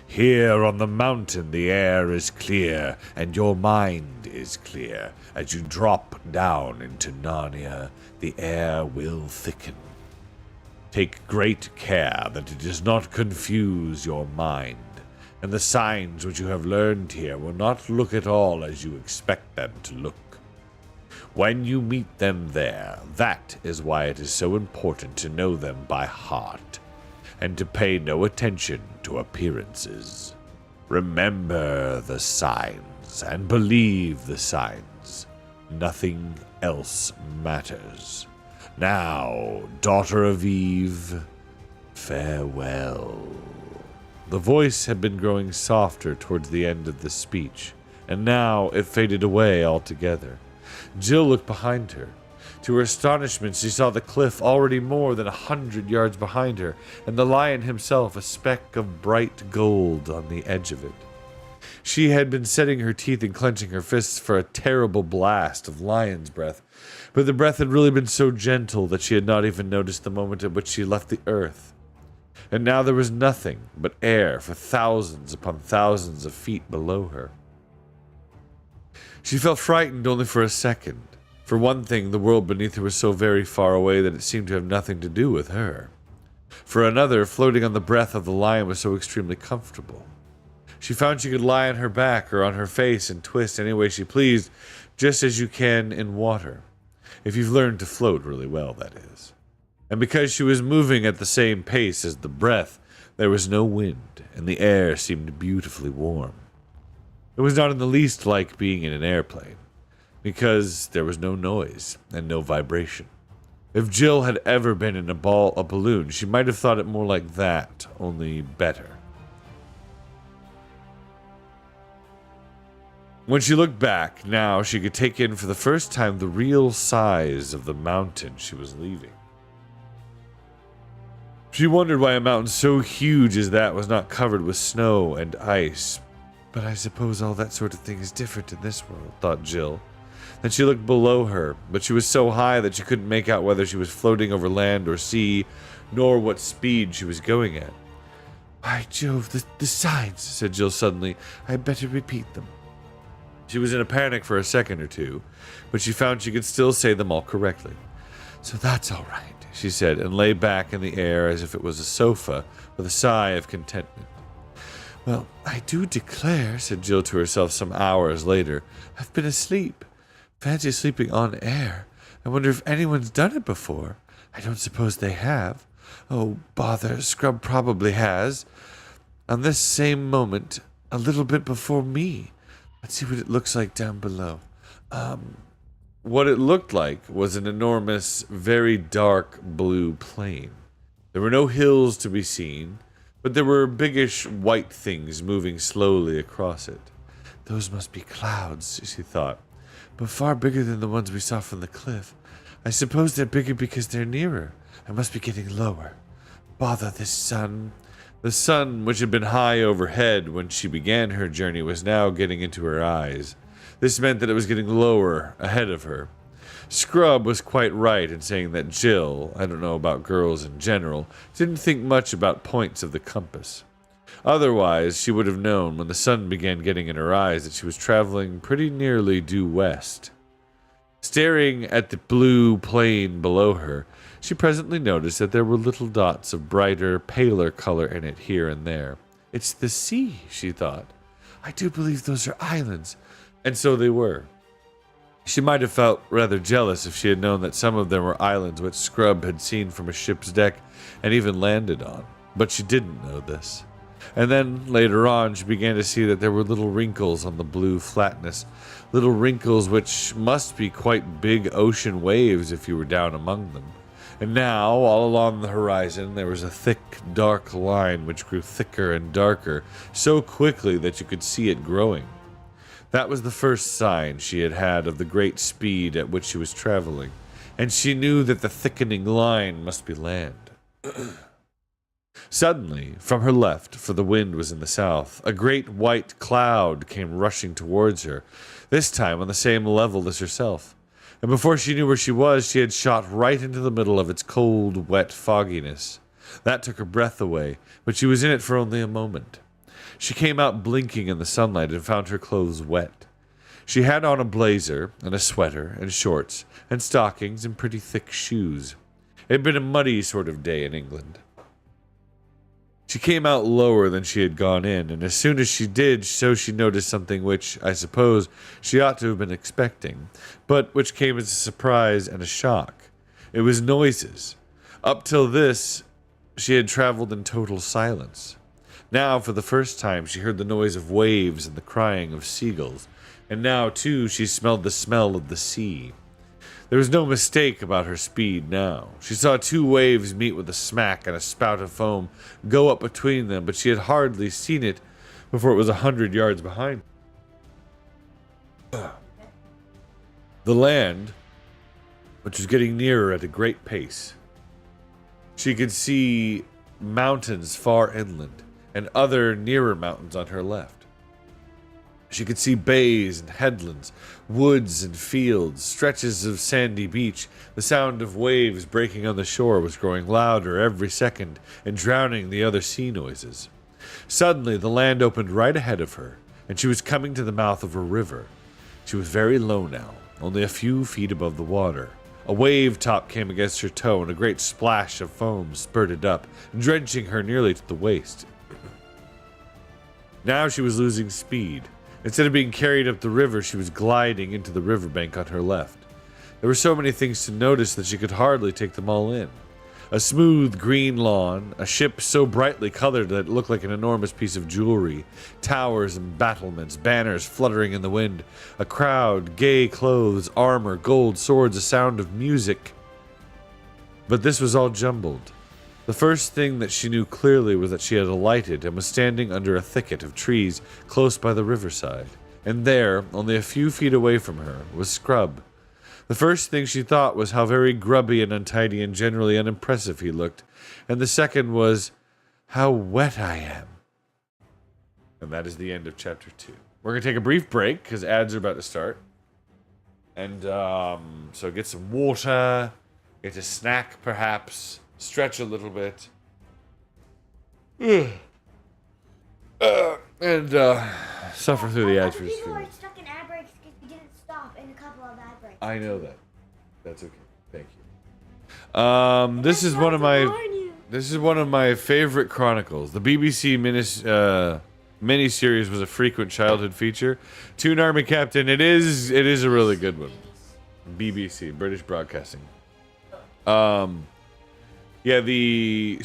Here on the mountain the air is clear, and your mind is clear. As you drop down into Narnia, the air will thicken. Take great care that it does not confuse your mind, and the signs which you have learned here will not look at all as you expect them to look. When you meet them there, that is why it is so important to know them by heart, and to pay no attention to appearances. Remember the signs, and believe the signs. Nothing else matters. Now, daughter of Eve, farewell." The voice had been growing softer towards the end of the speech, and now it faded away altogether. Jill looked behind her. To her astonishment, she saw the cliff already more than 100 yards behind her, and the lion himself a speck of bright gold on the edge of it. She had been setting her teeth and clenching her fists for a terrible blast of lion's breath, but the breath had really been so gentle that she had not even noticed the moment at which she left the earth. And now there was nothing but air for thousands upon thousands of feet below her. She felt frightened only for a second. For one thing, the world beneath her was so very far away that it seemed to have nothing to do with her. For another, floating on the breath of the lion was so extremely comfortable. She found she could lie on her back or on her face and twist any way she pleased, just as you can in water. If you've learned to float really well, that is. And because she was moving at the same pace as the breath, there was no wind, and the air seemed beautifully warm. It was not in the least like being in an airplane, because there was no noise and no vibration. If Jill had ever been in a balloon, she might have thought it more like that, only better. When she looked back, now she could take in for the first time the real size of the mountain she was leaving. She wondered why a mountain so huge as that was not covered with snow and ice. But I suppose all that sort of thing is different in this world, thought Jill. Then she looked below her, but she was so high that she couldn't make out whether she was floating over land or sea, nor what speed she was going at. By Jove, the signs, said Jill suddenly. I had better repeat them. She was in a panic for a second or two, but she found she could still say them all correctly. So that's all right, she said, and lay back in the air as if it was a sofa, with a sigh of contentment. Well, I do declare, said Jill to herself some hours later, I've been asleep. Fancy sleeping on air. I wonder if anyone's done it before. I don't suppose they have. Oh, bother, Scrub probably has. On this same moment, a little bit before me. Let's see what it looks like down below. What it looked like was an enormous, very dark blue plain. There were no hills to be seen, but there were biggish white things moving slowly across it. Those must be clouds, she thought, but far bigger than the ones we saw from the cliff. I suppose they're bigger because they're nearer. I must be getting lower. Bother this sun. The sun, which had been high overhead when she began her journey, was now getting into her eyes. This meant that it was getting lower ahead of her. Scrub was quite right in saying that Jill, I don't know about girls in general, didn't think much about points of the compass. Otherwise, she would have known when the sun began getting in her eyes that she was traveling pretty nearly due west. Staring at the blue plain below her, she presently noticed that there were little dots of brighter, paler color in it here and there. It's the sea, she thought. I do believe those are islands. And so they were. She might have felt rather jealous if she had known that some of them were islands which Scrub had seen from a ship's deck and even landed on. But she didn't know this. And then, later on, she began to see that there were little wrinkles on the blue flatness. Little wrinkles which must be quite big ocean waves if you were down among them. And now, all along the horizon, there was a thick, dark line which grew thicker and darker so quickly that you could see it growing. That was the first sign she had had of the great speed at which she was traveling, and she knew that the thickening line must be land. Suddenly, from her left, for the wind was in the south, a great white cloud came rushing towards her, this time on the same level as herself. And before she knew where she was, she had shot right into the middle of its cold, wet fogginess. That took her breath away, but she was in it for only a moment. She came out blinking in the sunlight and found her clothes wet. She had on a blazer and a sweater and shorts and stockings and pretty thick shoes. It had been a muddy sort of day in England. She came out lower than she had gone in, and as soon as she did so, she noticed something which, I suppose, she ought to have been expecting, but which came as a surprise and a shock. It was noises. Up till this, she had traveled in total silence. Now, for the first time, she heard the noise of waves and the crying of seagulls, and now, too, she smelled the smell of the sea. There was no mistake about her speed now. She saw two waves meet with a smack and a spout of foam go up between them, but she had hardly seen it before it was 100 yards behind. The land, which was getting nearer at a great pace. She could see mountains far inland and other nearer mountains on her left. She could see bays and headlands, woods and fields, stretches of sandy beach. The sound of waves breaking on the shore was growing louder every second and drowning the other sea noises. Suddenly, the land opened right ahead of her, and she was coming to the mouth of a river. She was very low now, only a few feet above the water. A wave top came against her toe, and a great splash of foam spurted up, drenching her nearly to the waist. Now she was losing speed. Instead of being carried up the river, she was gliding into the riverbank on her left. There were so many things to notice that she could hardly take them all in. A smooth green lawn, a ship so brightly colored that it looked like an enormous piece of jewelry, towers and battlements, banners fluttering in the wind, a crowd, gay clothes, armor, gold, swords, a sound of music. But this was all jumbled. The first thing that she knew clearly was that she had alighted and was standing under a thicket of trees close by the riverside. And there, only a few feet away from her, was Scrub. The first thing she thought was how very grubby and untidy and generally unimpressive he looked. And the second was, how wet I am. And that is the end of chapter 2. We're going to take a brief break because ads are about to start. And so get some water, get a snack perhaps, stretch a little bit. And suffer through the ads for just a few People are minutes. stuck in ad breaks because we didn't stop in a couple of ad breaks. I know that. That's okay. Thank you. This is one of my favorite chronicles. The BBC miniseries was a frequent childhood feature. Toon Army Captain. It is a really good one. BBC, British Broadcasting. Yeah, the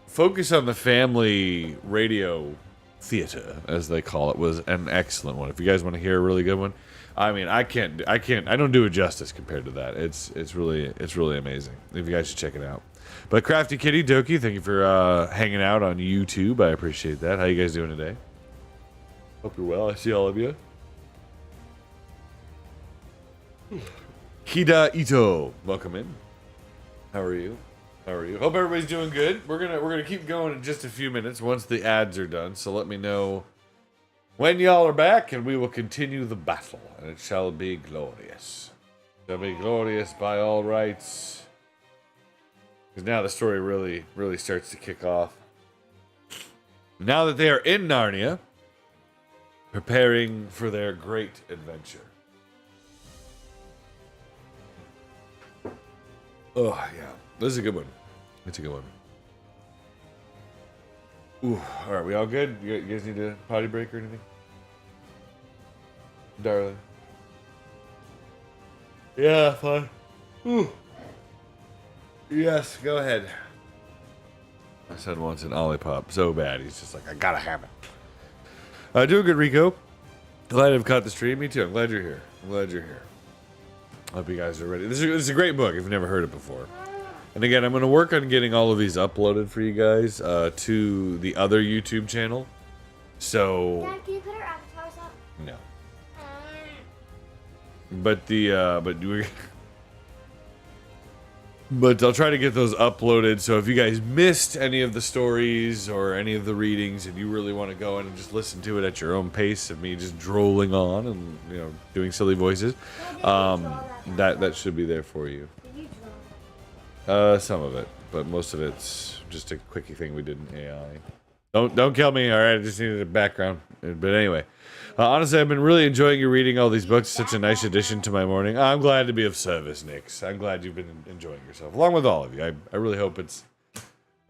focus on the family radio theater, as they call it, was an excellent one. If you guys want to hear a really good one, I mean, I don't do it justice compared to that. It's really amazing. If you guys should check it out. But Crafty Kitty Doki, thank you for hanging out on YouTube. I appreciate that. How you guys doing today? Hope you're well. I see all of you. Kida Ito, welcome in. How are you? Hope everybody's doing good. We're gonna keep going in just a few minutes once the ads are done. So let me know when y'all are back, and we will continue the battle, and it shall be glorious. It shall be glorious by all rights. Because now the story really starts to kick off. Now that they are in Narnia, preparing for their great adventure. Oh, yeah. This is a good one. It's a good one. Ooh, alright, we all good? You guys need a potty break or anything? Darling. Yeah, fine. Ooh. Yes, go ahead. My son wants an Olipop so bad. He's just like, I gotta have it. Doing good, Rico. Glad I've caught the stream. Me too. I'm glad you're here. I hope you guys are ready. This is a great book if you've never heard it before. And again, I'm going to work on getting all of these uploaded for you guys to the other YouTube channel. So... Dad, can you put our avatars up? No. But I'll try to get those uploaded, so if you guys missed any of the stories or any of the readings and you really want to go in and just listen to it at your own pace of me just drolling on and, you know, doing silly voices, that should be there for you. Did you draw? Some of it, but most of it's just a quickie thing we did in AI. Don't kill me, alright? I just needed a background. But anyway, honestly, I've been really enjoying you reading all these books. Such a nice addition to my morning. I'm glad to be of service, Nix. I'm glad you've been enjoying yourself, along with all of you. I really hope it's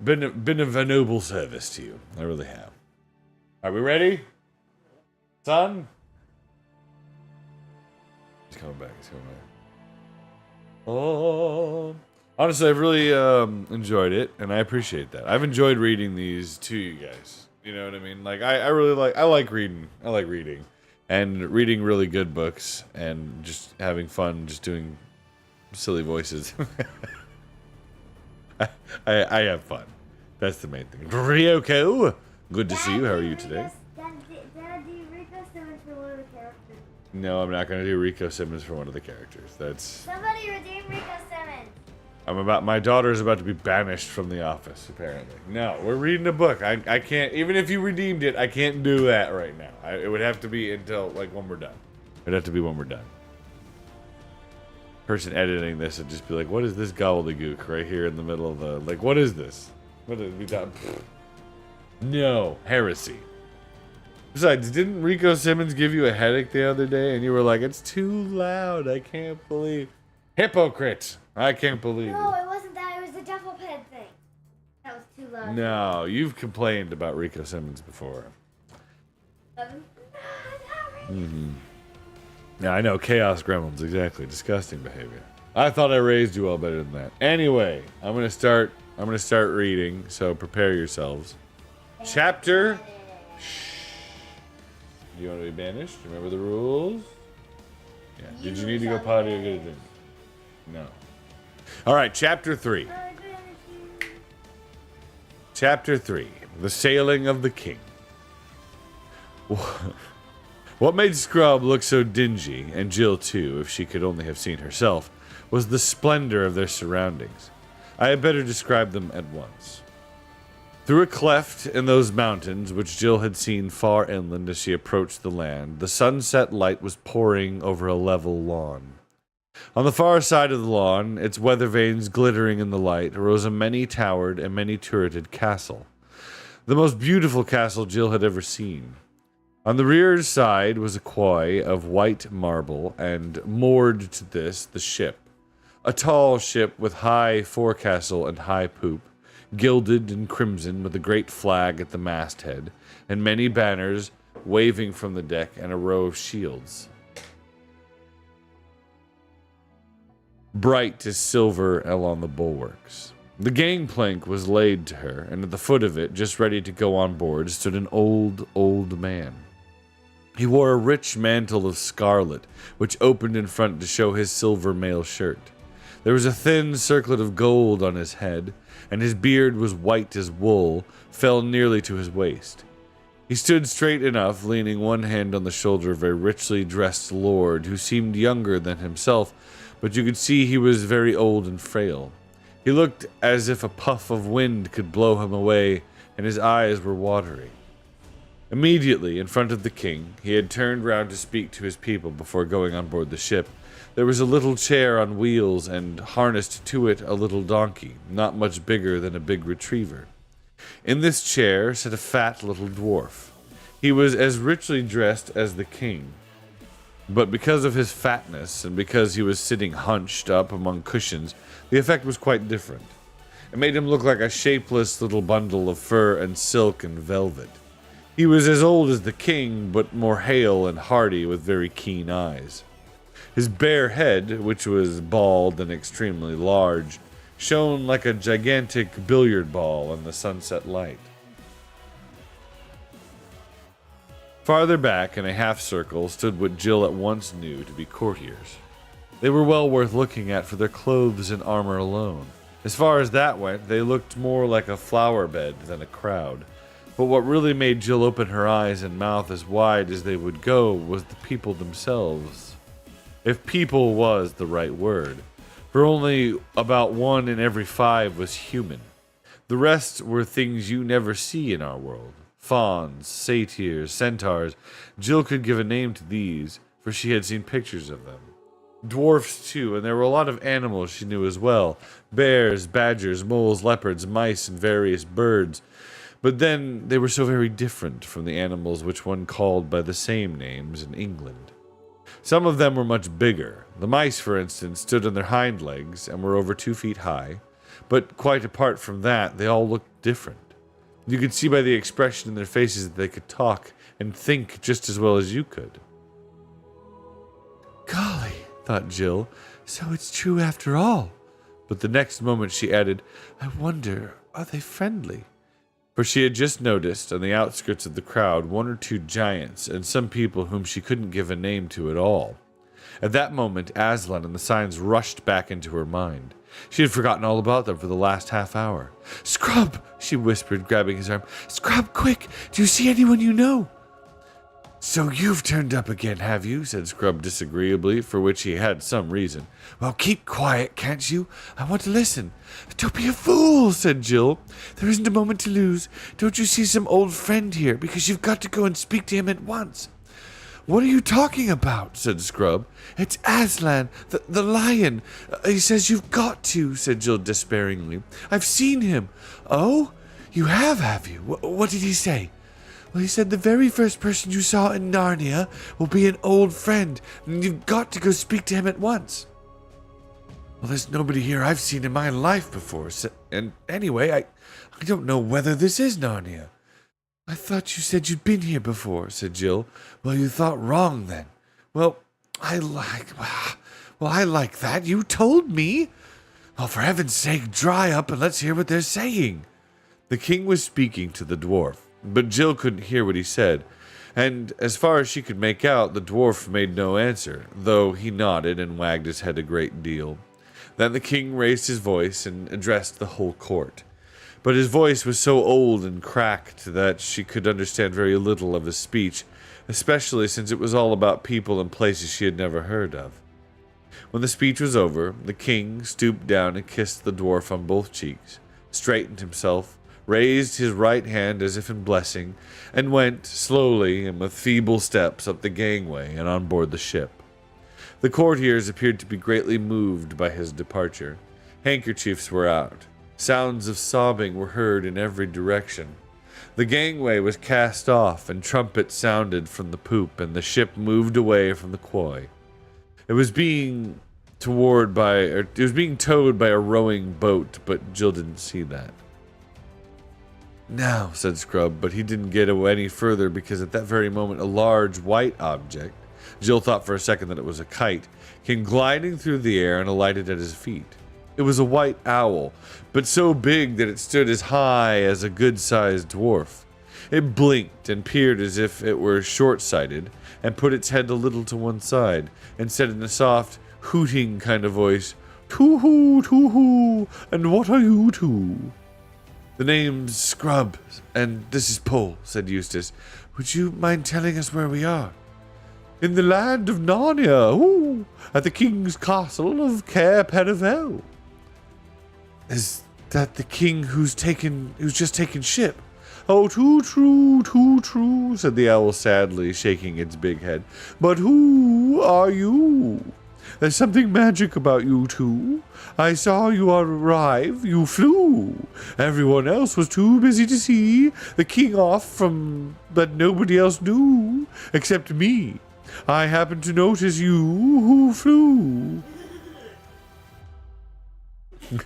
been of a noble service to you. I really have. Are we ready? Son? He's coming back. Oh. Honestly, I've really enjoyed it, and I appreciate that. I've enjoyed reading these to you guys. You know what I mean? Like, I like reading. I like reading. And reading really good books, and just having fun, just doing silly voices. I have fun. That's the main thing. Ryoko, good to see you. How are you today? Dad, do Rico Simmons for one of the characters. No, I'm not going to do Rico Simmons for one of the characters. That's... Somebody redeem Rico Simmons. my daughter's about to be banished from the office, apparently. No, we're reading a book. I can't, even if you redeemed it, I can't do that right now. It would have to be until, like, when we're done. It'd have to be when we're done. Person editing this would just be like, what is this gobbledygook right here in the middle of the, like, what is this? What have we done? No, heresy. Besides, didn't Rico Simmons give you a headache the other day and you were like, it's too loud, I can't believe. Hypocrite! I can't believe No, it. it wasn't that. It was the duffel pen thing. That was too loud. No, you've complained about Rico Simmons before. Yeah, I know, Chaos Gremlins, exactly. Disgusting behavior. I thought I raised you all better than that. Anyway, I'm gonna start reading, so prepare yourselves. Chapter. Do you want to be banished? Remember the rules? Yeah. Did you need to go potty or get a drink? No. All right, chapter 3. Chapter 3. The Sailing of the King. What made Scrub look so dingy, and Jill too, if she could only have seen herself, was the splendor of their surroundings. I had better describe them at once. Through a cleft in those mountains, which Jill had seen far inland as she approached the land, the sunset light was pouring over a level lawn. On the far side of the lawn, its weather vanes glittering in the light, rose a many-towered and many-turreted castle. The most beautiful castle Jill had ever seen. On the rear side was a quay of white marble, and moored to this, the ship. A tall ship with high forecastle and high poop, gilded and crimson with a great flag at the masthead, and many banners waving from the deck and a row of shields. Bright as silver along the bulwarks. The gangplank was laid to her, and at the foot of it, just ready to go on board, stood an old man. He wore a rich mantle of scarlet, which opened in front to show his silver mail shirt. There was a thin circlet of gold on his head, and his beard was white as wool, fell nearly to his waist. He stood straight enough, leaning one hand on the shoulder of a richly dressed lord who seemed younger than himself, but you could see he was very old and frail. He looked as if a puff of wind could blow him away, and his eyes were watery. Immediately in front of the king, he had turned round to speak to his people before going on board the ship. There was a little chair on wheels, and harnessed to it a little donkey, not much bigger than a big retriever. In this chair sat a fat little dwarf. He was as richly dressed as the king, but because of his fatness, and because he was sitting hunched up among cushions, the effect was quite different. It made him look like a shapeless little bundle of fur and silk and velvet. He was as old as the king, but more hale and hearty, with very keen eyes. His bare head, which was bald and extremely large, shone like a gigantic billiard ball in the sunset light. Farther back, in a half-circle, stood what Jill at once knew to be courtiers. They were well worth looking at for their clothes and armor alone. As far as that went, they looked more like a flower bed than a crowd. But what really made Jill open her eyes and mouth as wide as they would go was the people themselves. If people was the right word, for only about 1 in every 5 was human. The rest were things you never see in our world. Fauns, satyrs, centaurs. Jill could give a name to these, for she had seen pictures of them. Dwarfs, too, and there were a lot of animals she knew as well. Bears, badgers, moles, leopards, mice, and various birds. But then they were so very different from the animals which one called by the same names in England. Some of them were much bigger. The mice, for instance, stood on their hind legs and were over 2 feet high. But quite apart from that, they all looked different. You could see by the expression in their faces that they could talk and think just as well as you could. Golly, thought Jill, so it's true after all. But the next moment she added, I wonder, are they friendly? For she had just noticed, on the outskirts of the crowd, 1 or 2 giants, and some people whom she couldn't give a name to at all. At that moment, Aslan and the signs rushed back into her mind. She had forgotten all about them for the last half hour. Scrub, she whispered, grabbing his arm. Scrub, quick! Do you see anyone you know? So you've turned up again, have you? Said Scrub disagreeably, for which he had some reason. Well, keep quiet, can't you? I want to listen. Don't be a fool, said Jill. There isn't a moment to lose. Don't you see some old friend here? Because you've got to go and speak to him at once. What are you talking about? Said Scrub. It's Aslan, the lion. He says you've got to, said Jill despairingly. I've seen him. Oh? You have you? What did he say? Well, he said the very first person you saw in Narnia will be an old friend, and you've got to go speak to him at once. Well, there's nobody here I've seen in my life before, and anyway, I don't know whether this is Narnia. I thought you said you'd been here before, said Jill. Well, you thought wrong then. Well, I like that. You told me. Well, for heaven's sake, dry up and let's hear what they're saying. The king was speaking to the dwarf, but Jill couldn't hear what he said, and as far as she could make out, the dwarf made no answer, though he nodded and wagged his head a great deal. Then the king raised his voice and addressed the whole court. But his voice was so old and cracked that she could understand very little of his speech, especially since it was all about people and places she had never heard of. When the speech was over, the king stooped down and kissed the dwarf on both cheeks, straightened himself, raised his right hand as if in blessing, and went slowly and with feeble steps up the gangway and on board the ship. The courtiers appeared to be greatly moved by his departure. Handkerchiefs were out. Sounds of sobbing were heard in every direction. The gangway was cast off, and trumpets sounded from the poop, and the ship moved away from the quay. It was being towed by a rowing boat, but Jill didn't see that. Now, said Scrub, but he didn't get any further because at that very moment a large white object, Jill thought for a second that it was a kite, came gliding through the air and alighted at his feet. It was a white owl, but so big that it stood as high as a good-sized dwarf. It blinked and peered as if it were short-sighted, and put its head a little to one side, and said in a soft, hooting kind of voice, "Too-hoo, too-hoo, and what are you two?" "The name's Scrub, and this is Paul," said Eustace. "Would you mind telling us where we are?" "In the land of Narnia, ooh, at the king's castle of Cair Paravel." "Is that the king who's just taken ship?" "Oh, too true, said the owl sadly, shaking its big head. "But who are you? There's something magic about you two. I saw you arrive, you flew. Everyone else was too busy to see the king off from, but nobody else knew, except me. I happened to notice you who flew." I'm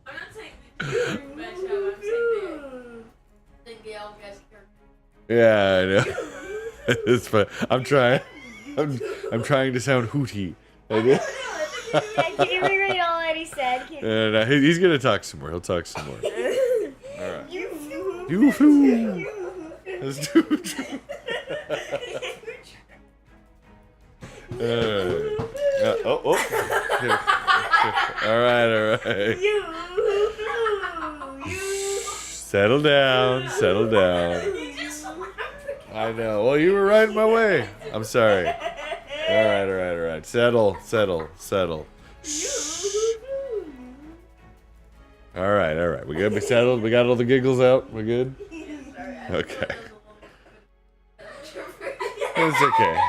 not saying the best show, I'm saying the Gale gesture. Yeah, I know. It's fun. I'm trying to sound hooty. Can you reread all that he said? No, he's gonna talk some more. He'll talk some more. All right. You flew. That's too true. All right. Settle down. I know. Well, you were right in my way. I'm sorry. All right. Settle. Shh. All right. We gotta be settled. We got all the giggles out. We're good. Okay. It's okay.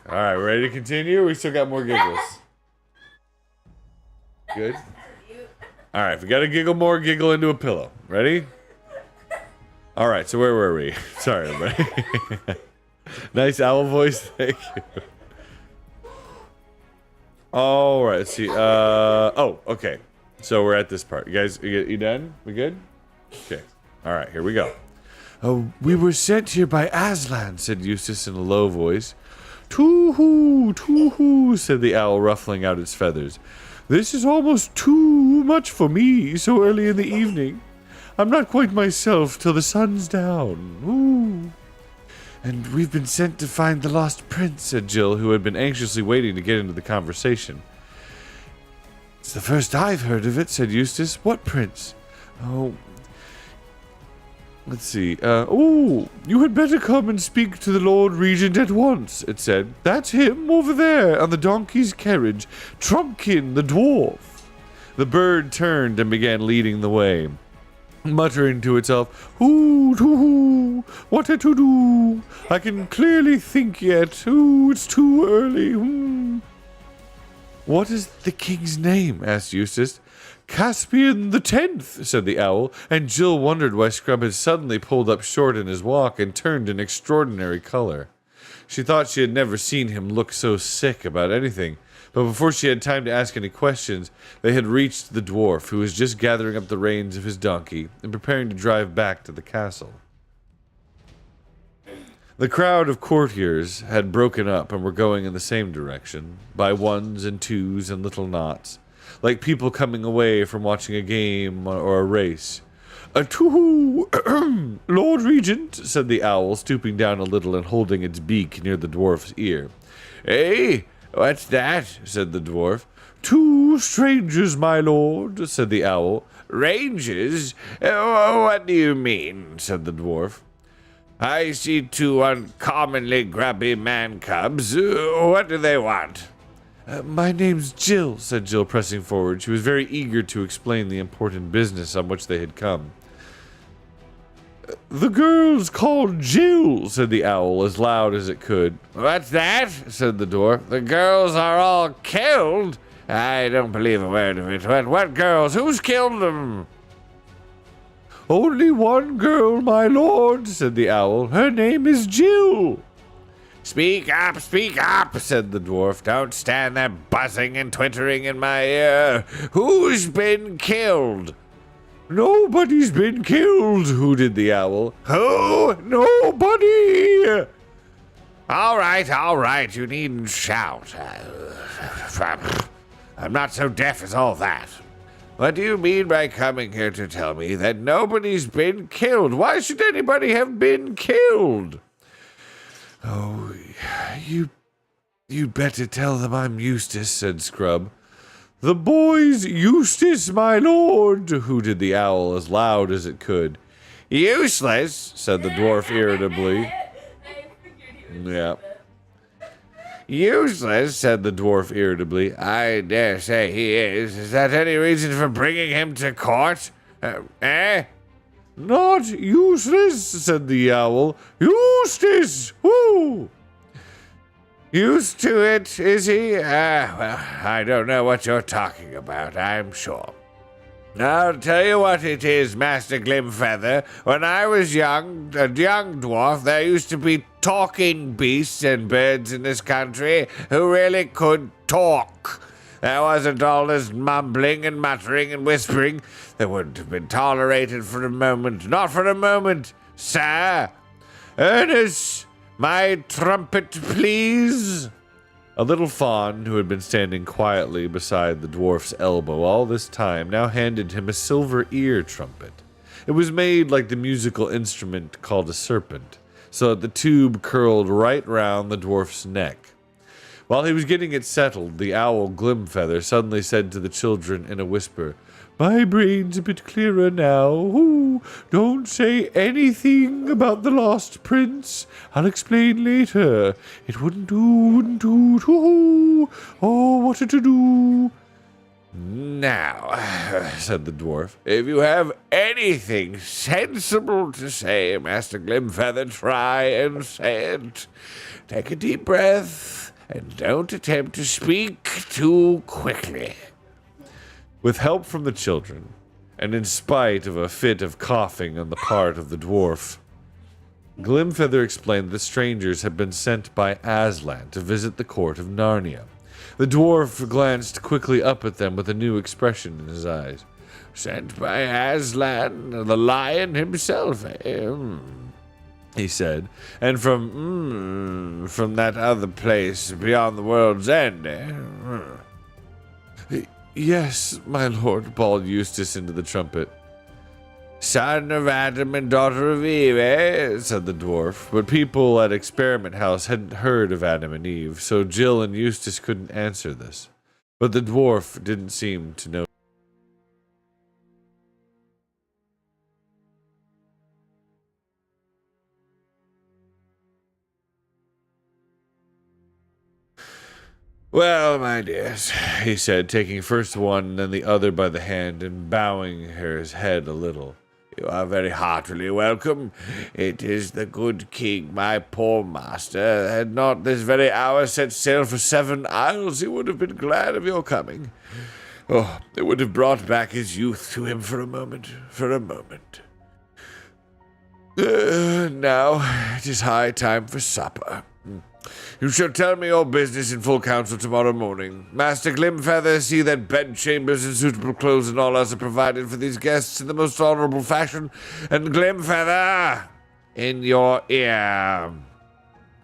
All right, ready to continue? We still got more giggles. Good? All right, if we got to giggle more, giggle into a pillow. Ready? All right, so where were we? Sorry, everybody. Nice owl voice, thank you. All right, let's see. Okay. So we're at this part. You guys, you done? We good? Okay. All right, here we go. "Oh, we were sent here by Aslan," said Eustace in a low voice. Too-hoo, said the owl, ruffling out its feathers. "This is almost too much for me so early in the evening. I'm not quite myself till the sun's down. Ooh." "And we've been sent to find the lost prince," said Jill, who had been anxiously waiting to get into the conversation. It's the first I've heard of it, said Eustace. What prince? Oh, let's see. You had better come and speak to the Lord Regent at once, it said. That's him over there on the donkey's carriage, Trumpkin the dwarf. The bird turned and began leading the way, muttering to itself, "Hoo, too, hoo, what a to do? I can clearly think yet. Ooh, it's too early. What is the king's name? Asked Eustace. Caspian the 10th, said the owl, and Jill wondered why Scrub had suddenly pulled up short in his walk and turned an extraordinary color. She thought she had never seen him look so sick about anything, but before she had time to ask any questions, they had reached the dwarf, who was just gathering up the reins of his donkey and preparing to drive back to the castle. The crowd of courtiers had broken up and were going in the same direction, by ones and twos and little knots, like people coming away from watching a game or a race. "Too, Lord Regent," said the owl, stooping down a little and holding its beak near the dwarf's ear. "Eh? What's that?" said the dwarf. "Two strangers, my lord," said the owl. "Rangers? What do you mean?" said the dwarf. "I see two uncommonly grubby man-cubs. What do they want?" "My name's Jill," said Jill, pressing forward. She was very eager to explain the important business on which they had come. "The girl's called Jill," said the owl, as loud as it could. "What's that?" said the dwarf. "The girls are all killed? I don't believe a word of it. What girls? Who's killed them?" "Only one girl, my lord," said the owl. "Her name is Jill." Speak up, said the dwarf. "Don't stand there buzzing and twittering in my ear. Who's been killed?" "Nobody's been killed," hooted the owl. "Who? Nobody!" All right, you needn't shout. I'm not so deaf as all that. What do you mean by coming here to tell me that nobody's been killed? Why should anybody have been killed? "Oh, you'd better tell them I'm Eustace," said Scrub. "The boy's Eustace, my lord," hooted the owl as loud as it could. "Useless," said the dwarf irritably. I figured he would Yeah. say that. "Useless," said the dwarf irritably. "I dare say he is. Is that any reason for bringing him to court? Eh?" "Not useless," said the owl. "Eustace! Woo!" "Used to it, is he? Well, I don't know what you're talking about, I'm sure. I'll tell you what it is, Master Glimfeather. When I was a young dwarf, there used to be talking beasts and birds in this country who really could talk. There wasn't all this mumbling and muttering and whispering that wouldn't have been tolerated for a moment. Not for a moment, sir. Ernest, my trumpet, please." A little fawn, who had been standing quietly beside the dwarf's elbow all this time, now handed him a silver ear trumpet. It was made like the musical instrument called a serpent, so that the tube curled right round the dwarf's neck. While he was getting it settled, the owl Glimfeather suddenly said to the children in a whisper, "My brain's a bit clearer now. Ooh, don't say anything about the lost prince. I'll explain later. It wouldn't do. Oh, what a to-do." "Now," said the dwarf, "if you have anything sensible to say, Master Glimfeather, try and say it. Take a deep breath, and don't attempt to speak too quickly." With help from the children, and in spite of a fit of coughing on the part of the dwarf, Glimfeather explained that the strangers had been sent by Aslan to visit the court of Narnia. The dwarf glanced quickly up at them with a new expression in his eyes. "Sent by Aslan, the lion himself, he said. "And from that other place beyond the world's end, "Yes, my lord," bawled Eustace into the trumpet. "Son of Adam and daughter of Eve, said the dwarf. But people at Experiment House hadn't heard of Adam and Eve, so Jill and Eustace couldn't answer this. But the dwarf didn't seem to know. Well, my dears, he said, taking first one, then the other by the hand, and bowing his head a little. You are very heartily welcome. It is the good king, my poor master. Had not this very hour set sail for 7 isles, he would have been glad of your coming. Oh, it would have brought back his youth to him for a moment, Now, it is high time for supper. You shall tell me your business in full council tomorrow morning. Master Glimfeather, see that bedchambers and suitable clothes and all else are provided for these guests in the most honorable fashion. And Glimfeather, in your ear.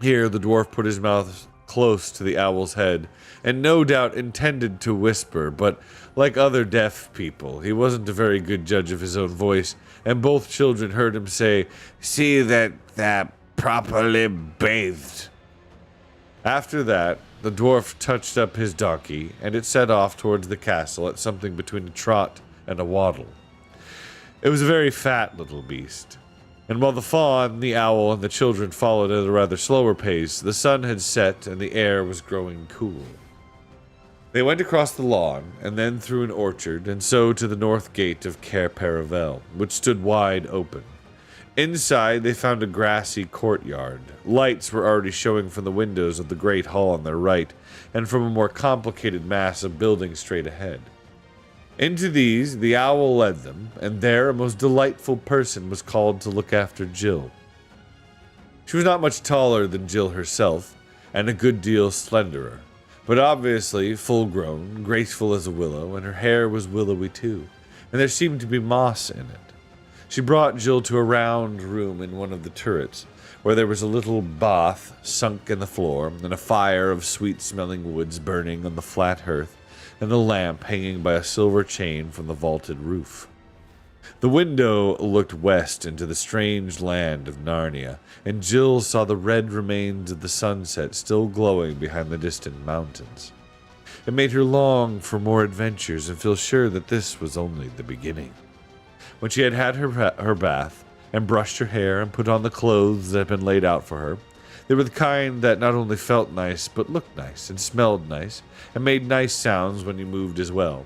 Here the dwarf put his mouth close to the owl's head, and no doubt intended to whisper, but like other deaf people, he wasn't a very good judge of his own voice, and both children heard him say, "See that they're properly bathed." After that, the dwarf touched up his donkey, and it set off towards the castle at something between a trot and a waddle. It was a very fat little beast, and while the fawn, the owl, and the children followed at a rather slower pace, the sun had set and the air was growing cool. They went across the lawn, and then through an orchard, and so to the north gate of Cair Paravel, which stood wide open. Inside, they found a grassy courtyard. Lights were already showing from the windows of the great hall on their right, and from a more complicated mass of buildings straight ahead. Into these, the owl led them, and there a most delightful person was called to look after Jill. She was not much taller than Jill herself, and a good deal slenderer, but obviously full-grown, graceful as a willow, and her hair was willowy too, and there seemed to be moss in it. She brought Jill to a round room in one of the turrets, where there was a little bath sunk in the floor, and a fire of sweet-smelling woods burning on the flat hearth, and a lamp hanging by a silver chain from the vaulted roof. The window looked west into the strange land of Narnia, and Jill saw the red remains of the sunset still glowing behind the distant mountains. It made her long for more adventures and feel sure that this was only the beginning. When she had had her bath, and brushed her hair, and put on the clothes that had been laid out for her, they were the kind that not only felt nice, but looked nice, and smelled nice, and made nice sounds when you moved as well.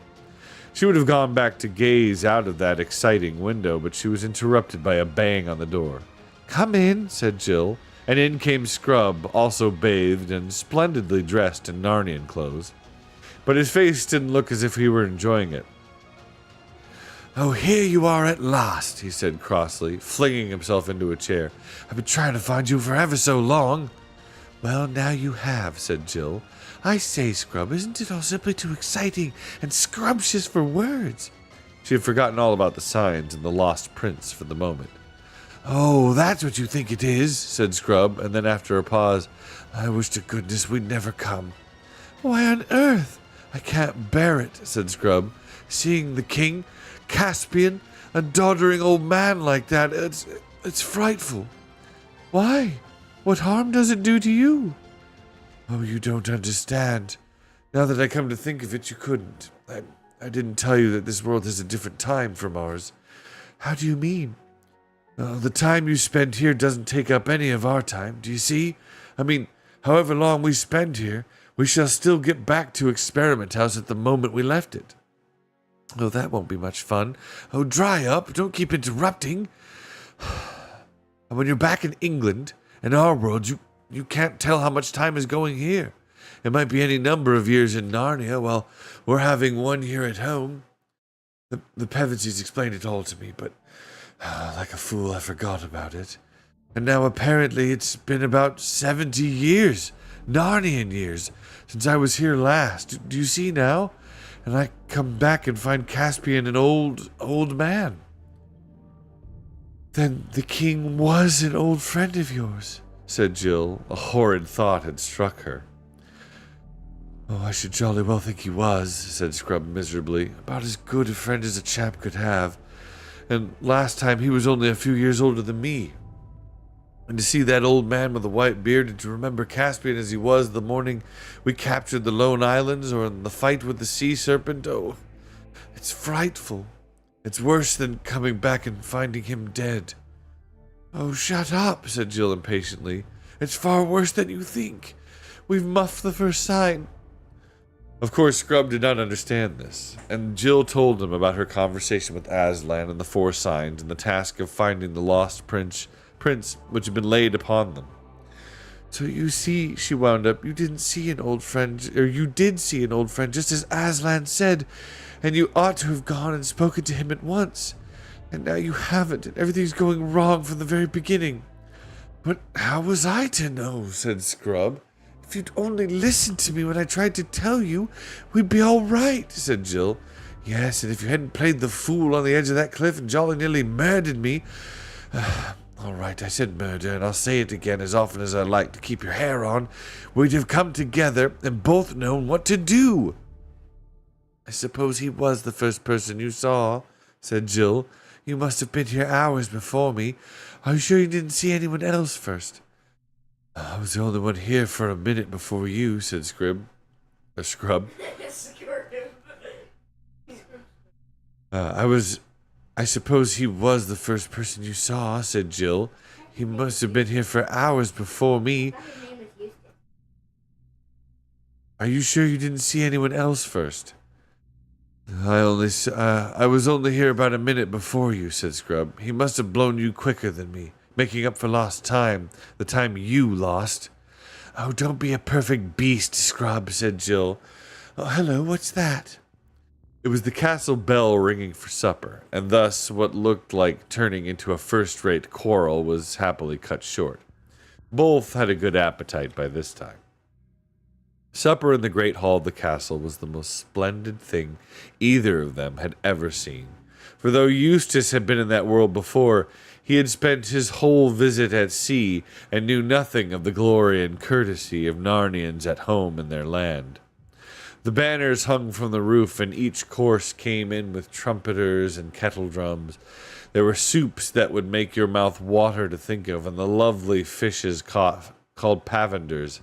She would have gone back to gaze out of that exciting window, but she was interrupted by a bang on the door. "Come in," said Jill, and in came Scrub, also bathed and splendidly dressed in Narnian clothes. But his face didn't look as if he were enjoying it. "Oh, here you are at last," he said crossly, flinging himself into a chair. "I've been trying to find you for ever so long." "Well, now you have," said Jill. "I say, Scrub, isn't it all simply too exciting and scrumptious for words?" She had forgotten all about the signs and the lost prince for the moment. "Oh, that's what you think it is," said Scrub, and then after a pause, "I wish to goodness we'd never come." "Why on earth?" "I can't bear it," said Scrub. "Seeing the king, Caspian, a doddering old man like that, it's frightful." "Why? What harm does it do to you?" "Oh, you don't understand. Now that I come to think of it, you couldn't. I didn't tell you that this world has a different time from ours." "How do you mean?" "The time you spend here doesn't take up any of our time, do you see? I mean, however long we spend here, we shall still get back to Experiment House at the moment we left it." "Oh, that won't be much fun." "Oh, dry up. Don't keep interrupting." "And when you're back in England, in our world, you can't tell how much time is going here. It might be any number of years in Narnia, while we're having one here at home." The Pevensies explained it all to me, but like a fool I forgot about it. And now apparently it's been about 70 years, Narnian years, since I was here last. Do you see now? And I come back and find Caspian an old man. "Then the king was an old friend of yours," said Jill. A horrid thought had struck her. "Oh, I should jolly well think he was," said Scrub miserably. "About as good a friend as a chap could have. And last time he was only a few years older than me." And to see that old man with the white beard, and to remember Caspian as he was the morning we captured the Lone Islands, or in the fight with the sea serpent, oh, it's frightful. It's worse than coming back and finding him dead. Oh, shut up, said Jill impatiently. It's far worse than you think. We've muffed the first sign. Of course, Scrubb did not understand this, and Jill told him about her conversation with Aslan and the four signs, and the task of finding the lost prince which had been laid upon them. So you see, she wound up, you did see an old friend, just as Aslan said, and you ought to have gone and spoken to him at once. And now you haven't, and everything's going wrong from the very beginning. But how was I to know, said Scrubb. If you'd only listened to me when I tried to tell you, we'd be all right, said Jill. Yes, and if you hadn't played the fool on the edge of that cliff and jolly nearly murdered me... all right, I said murder, and I'll say it again as often as I like to keep your hair on. We'd have come together and both known what to do. I suppose he was the first person you saw, said Jill. You must have been here hours before me. Are you sure you didn't see anyone else first? I was the only one here for a minute before you, said Scrubb. I suppose he was the first person you saw, said Jill. He must have been here for hours before me. Are you sure you didn't see anyone else first? I was only here about a minute before you, said Scrubb. He must have blown you quicker than me, making up for lost time, the time you lost. Oh, don't be a perfect beast, Scrubb, said Jill. Oh, hello, what's that? It was the castle bell ringing for supper, and thus what looked like turning into a first-rate quarrel was happily cut short. Both had a good appetite by this time. Supper in the great hall of the castle was the most splendid thing either of them had ever seen, for though Eustace had been in that world before, he had spent his whole visit at sea and knew nothing of the glory and courtesy of Narnians at home in their land. The banners hung from the roof, and each course came in with trumpeters and kettle drums. There were soups that would make your mouth water to think of, and the lovely fishes called pavenders,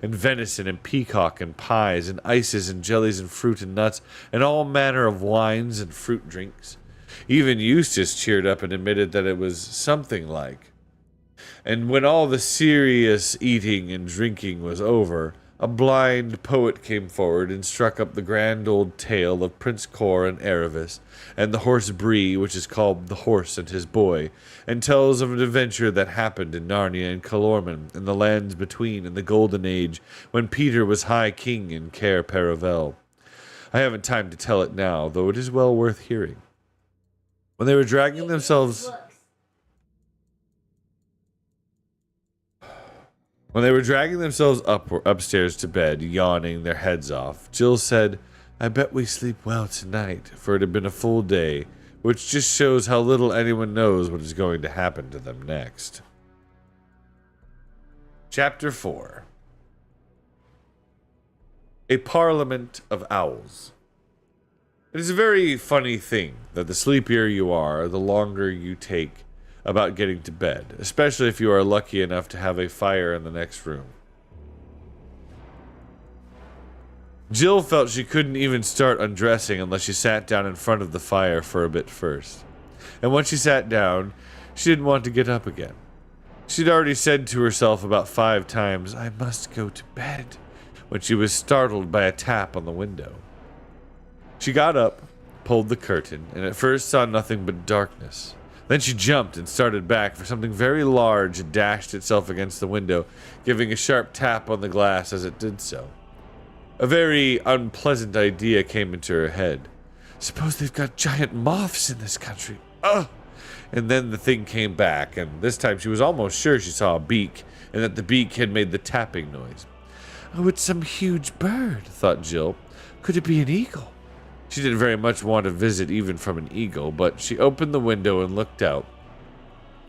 and venison and peacock and pies, and ices and jellies and fruit and nuts, and all manner of wines and fruit drinks. Even Eustace cheered up and admitted that it was something like. And when all the serious eating and drinking was over, a blind poet came forward and struck up the grand old tale of Prince Cor and Aravis, and the horse Bree, which is called The Horse and His Boy, and tells of an adventure that happened in Narnia and Calormen, and the lands between, in the Golden Age, when Peter was High King in Cair Paravel. I haven't time to tell it now, though it is well worth hearing. When they were dragging themselves upstairs to bed, yawning their heads off, Jill said, I bet we sleep well tonight, for it had been a full day, which just shows how little anyone knows what is going to happen to them next. Chapter 4. A Parliament of Owls. It is a very funny thing that the sleepier you are, the longer you take about getting to bed, especially if you are lucky enough to have a fire in the next room. Jill felt she couldn't even start undressing unless she sat down in front of the fire for a bit first. And once she sat down, she didn't want to get up again. She'd already said to herself about 5 times, I must go to bed, when she was startled by a tap on the window. She got up, pulled the curtain, and at first saw nothing but darkness. Then she jumped and started back, for something very large had dashed itself against the window, giving a sharp tap on the glass as it did so. A very unpleasant idea came into her head. Suppose they've got giant moths in this country. Ugh! And then the thing came back, and this time she was almost sure she saw a beak, and that the beak had made the tapping noise. Oh, it's some huge bird, thought Jill. Could it be an eagle? She didn't very much want a visit even from an eagle, but she opened the window and looked out.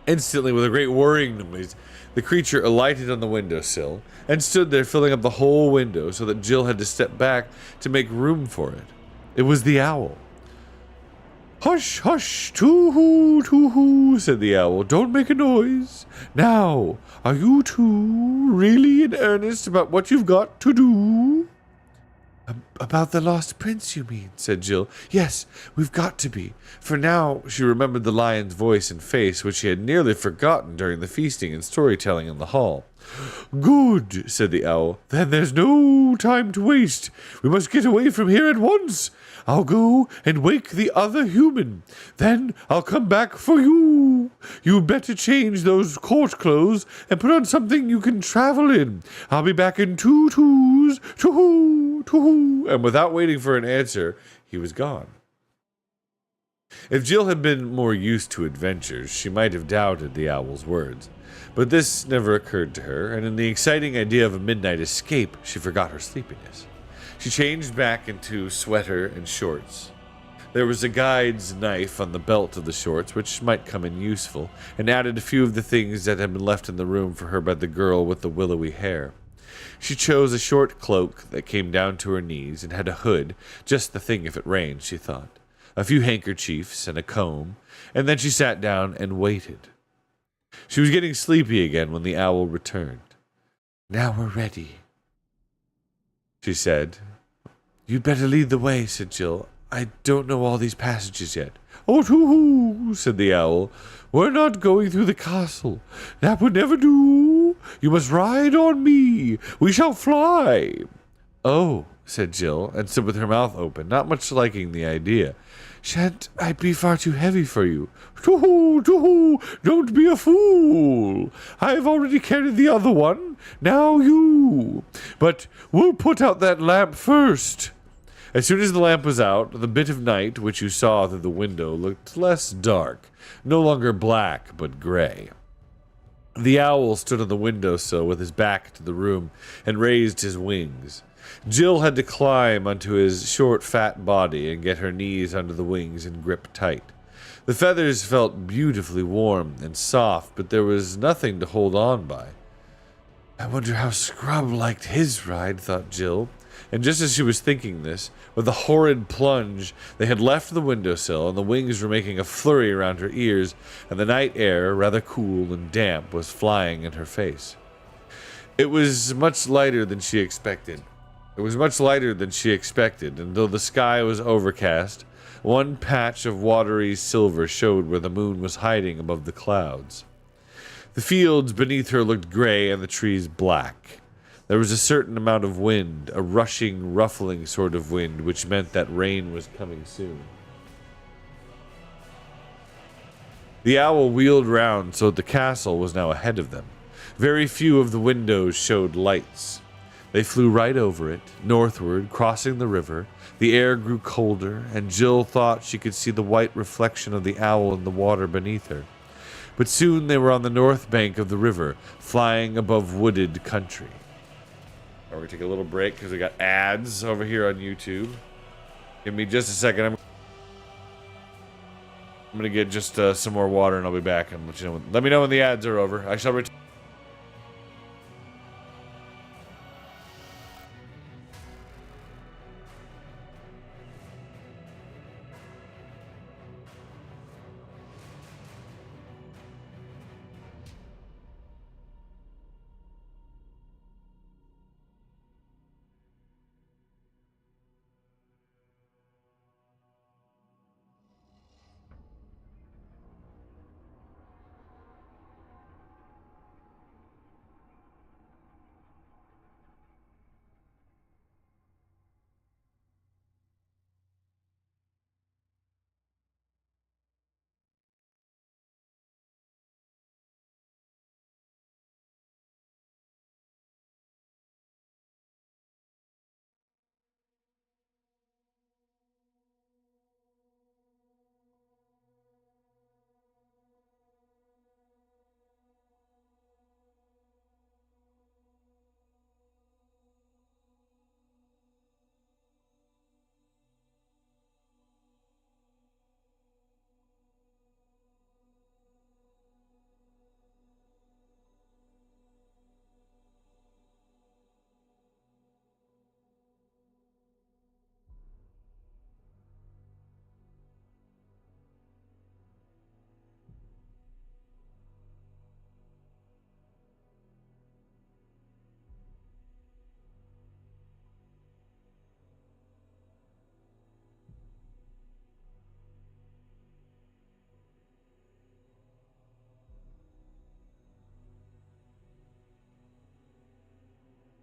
Instantly, with a great whirring noise, the creature alighted on the windowsill and stood there filling up the whole window so that Jill had to step back to make room for it. It was the owl. Hush, hush, too-hoo, said the owl. Don't make a noise. Now, are you two really in earnest about what you've got to do? About the lost prince, you mean, said Jill. Yes, we've got to be. For now, she remembered the lion's voice and face, which she had nearly forgotten during the feasting and storytelling in the hall. Good, said the owl. Then there's no time to waste. We must get away from here at once. I'll go and wake the other human. Then I'll come back for you. You'd better change those court clothes and put on something you can travel in. I'll be back in 2 twos. Too-hoo, too-hoo. And without waiting for an answer, he was gone. If Jill had been more used to adventures, she might have doubted the owl's words. But this never occurred to her, and in the exciting idea of a midnight escape, she forgot her sleepiness. She changed back into sweater and shorts. There was a guide's knife on the belt of the shorts, which might come in useful, and added a few of the things that had been left in the room for her by the girl with the willowy hair. She chose a short cloak that came down to her knees and had a hood, just the thing if it rained, she thought, a few handkerchiefs and a comb, and then she sat down and waited. She was getting sleepy again when the owl returned. Now we're ready, she said. You'd better lead the way, said Jill. I don't know all these passages yet. Oh, too-hoo, said the owl. We're not going through the castle. That would never do. You must ride on me. We shall fly. Oh, said Jill, and stood with her mouth open, not much liking the idea. Shan't I be far too heavy for you? Too-hoo, too-hoo, don't be a fool. I've already carried the other one. Now you. But we'll put out that lamp first. As soon as the lamp was out, the bit of night which you saw through the window looked less dark, no longer black, but gray. The owl stood on the windowsill with his back to the room and raised his wings. Jill had to climb onto his short, fat body and get her knees under the wings and grip tight. The feathers felt beautifully warm and soft, but there was nothing to hold on by. I wonder how Scrub liked his ride, thought Jill. And just as she was thinking this, with a horrid plunge, they had left the windowsill, and the wings were making a flurry around her ears, and the night air, rather cool and damp, was flying in her face. It was much lighter than she expected. And though the sky was overcast, one patch of watery silver showed where the moon was hiding above the clouds. The fields beneath her looked gray and the trees black. There was a certain amount of wind, a rushing, ruffling sort of wind, which meant that rain was coming soon. The owl wheeled round so that the castle was now ahead of them. Very few of the windows showed lights. They flew right over it, northward, crossing the river. The air grew colder, and Jill thought she could see the white reflection of the owl in the water beneath her. But soon they were on the north bank of the river, flying above wooded country. We're going to take a little break because we got ads over here on YouTube. Give me just a second. I'm going to get just some more water and I'll be back and let you know. Let me know when the ads are over. I shall return.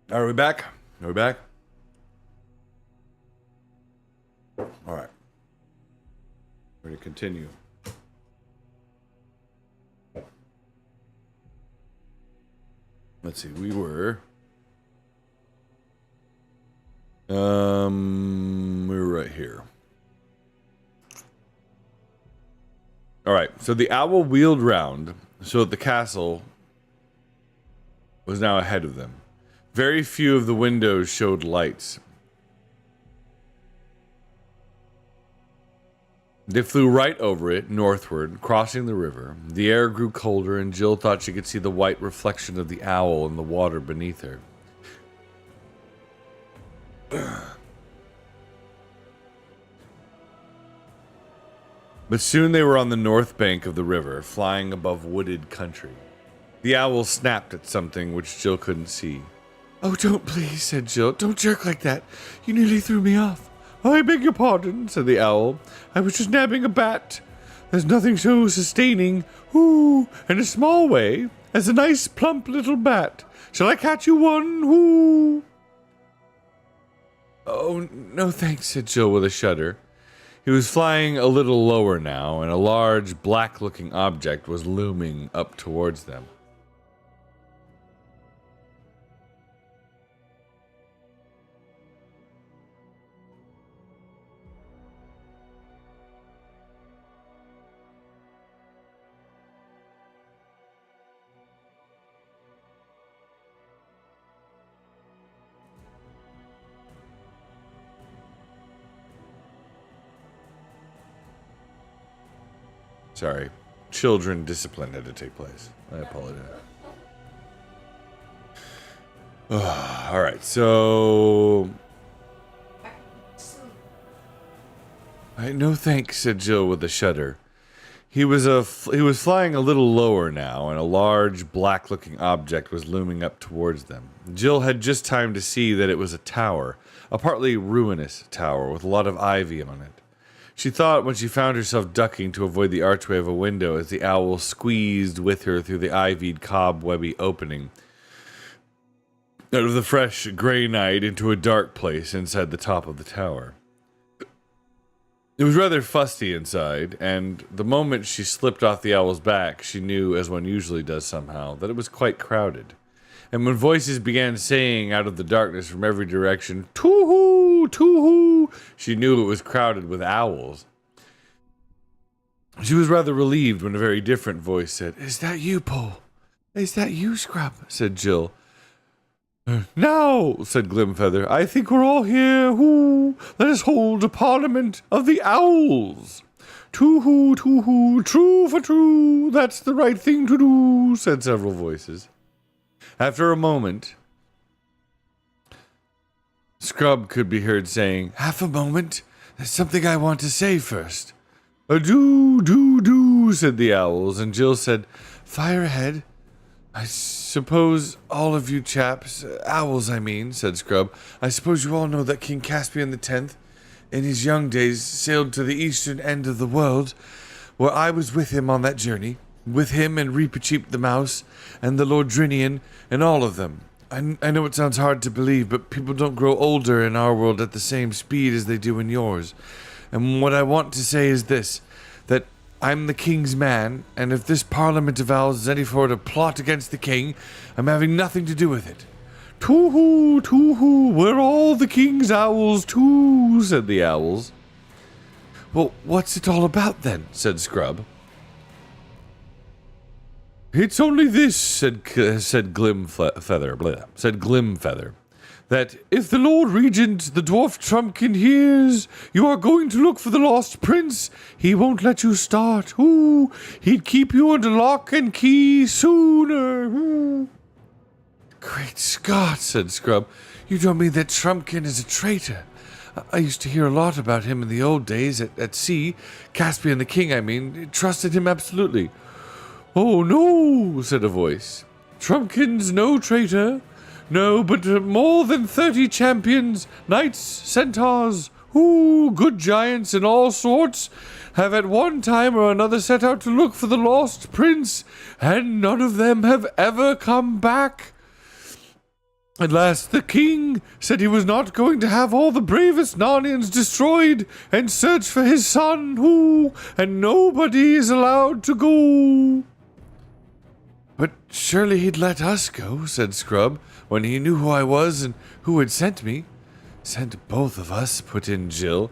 Are we back? Are we back? All right. We're going to continue. Let's see. We were right here. All right. So the owl wheeled round so that the castle was now ahead of them. Very few of the windows showed lights. They flew right over it, northward, crossing the river. The air grew colder, and Jill thought she could see the white reflection of the owl in the water beneath her. But soon they were on the north bank of the river, flying above wooded country. The owl snapped at something which Jill couldn't see. "Oh, don't please," said Jill. "Don't jerk like that. You nearly threw me off." "I beg your pardon," said the owl. "I was just nabbing a bat. There's nothing so sustaining, in a small way, as a nice plump little bat. Shall I catch you one, "Oh, no thanks," said Jill with a shudder. He was flying a little lower now, and a large, black-looking object was looming up towards them. Sorry. Children discipline had to take place. I apologize. Alright, so... No thanks, said Jill with a shudder. He was flying a little lower now, and a large, black-looking object was looming up towards them. Jill had just time to see that it was a tower, a partly ruinous tower with a lot of ivy on it. She thought when she found herself ducking to avoid the archway of a window as the owl squeezed with her through the ivied, cobwebby opening out of the fresh gray night into a dark place inside the top of the tower. It was rather fusty inside, and the moment she slipped off the owl's back, she knew, as one usually does somehow, that it was quite crowded. And when voices began saying out of the darkness from every direction, "Too-hoo, too-hoo," she knew it was crowded with owls. She was rather relieved when a very different voice said, "Is that you, Paul? Is that you, Scrub?" said Jill. "Now," said Glimfeather, "I think we're all here. Let us hold a parliament of the owls. Too-hoo, too-hoo, true for true. That's the right thing to do," said several voices. After a moment, Scrub could be heard saying, "Half a moment. There's something I want to say first." Do," said the owls, and Jill said, "Fire ahead." "I suppose all of you chaps, owls I mean," said Scrub, "I suppose you all know that King Caspian X, in his young days, sailed to the eastern end of the world, where I was with him on that journey. With him and Reepicheep the mouse, and the Lord Drinian, and all of them. I know it sounds hard to believe, but people don't grow older in our world at the same speed as they do in yours. And what I want to say is this, that I'm the king's man, and if this parliament of owls is any sort of plot against the king, I'm having nothing to do with it." "Too-hoo, too-hoo, we're all the king's owls too," said the owls. "Well, what's it all about then?" said Scrub. "It's only this," said Glimfeather, "that if the Lord Regent, the Dwarf Trumpkin, hears you are going to look for the lost prince, he won't let you start. He'd keep you under lock and key sooner." "Great Scott," said Scrub, "you don't mean that Trumpkin is a traitor? I used to hear a lot about him in the old days at sea. Caspian the king, I mean, trusted him absolutely." "Oh, no," said a voice. "Trumpkin's no traitor. No, but more than 30 champions, knights, centaurs, good giants and all sorts, have at one time or another set out to look for the lost prince, and none of them have ever come back. At last the king said he was not going to have all the bravest Narnians destroyed and search for his son, and nobody is allowed to go. But surely he'd let us go, said Scrub, when he knew who I was and who had sent me. Sent both of us, put in Jill.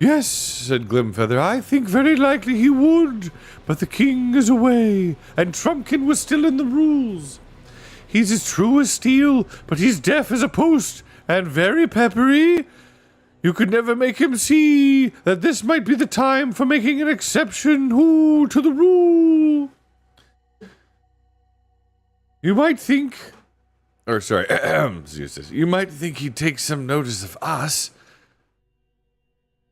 Yes, said Glimfeather, I think very likely he would, but the king is away, and Trumpkin was still in the rules. He's as true as steel, but he's deaf as a post, and very peppery. You could never make him see that this might be the time for making an exception, to the rule. You might think... you might think he'd take some notice of us.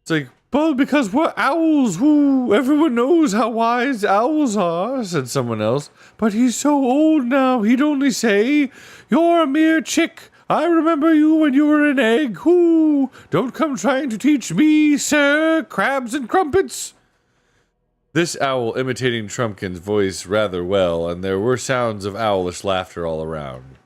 It's like, well, because we're owls, everyone knows how wise owls are, said someone else. But he's so old now, he'd only say, you're a mere chick. I remember you when you were an egg, Don't come trying to teach me, sir, crabs and crumpets. This owl imitating Trumpkin's voice rather well, and there were sounds of owlish laughter all around.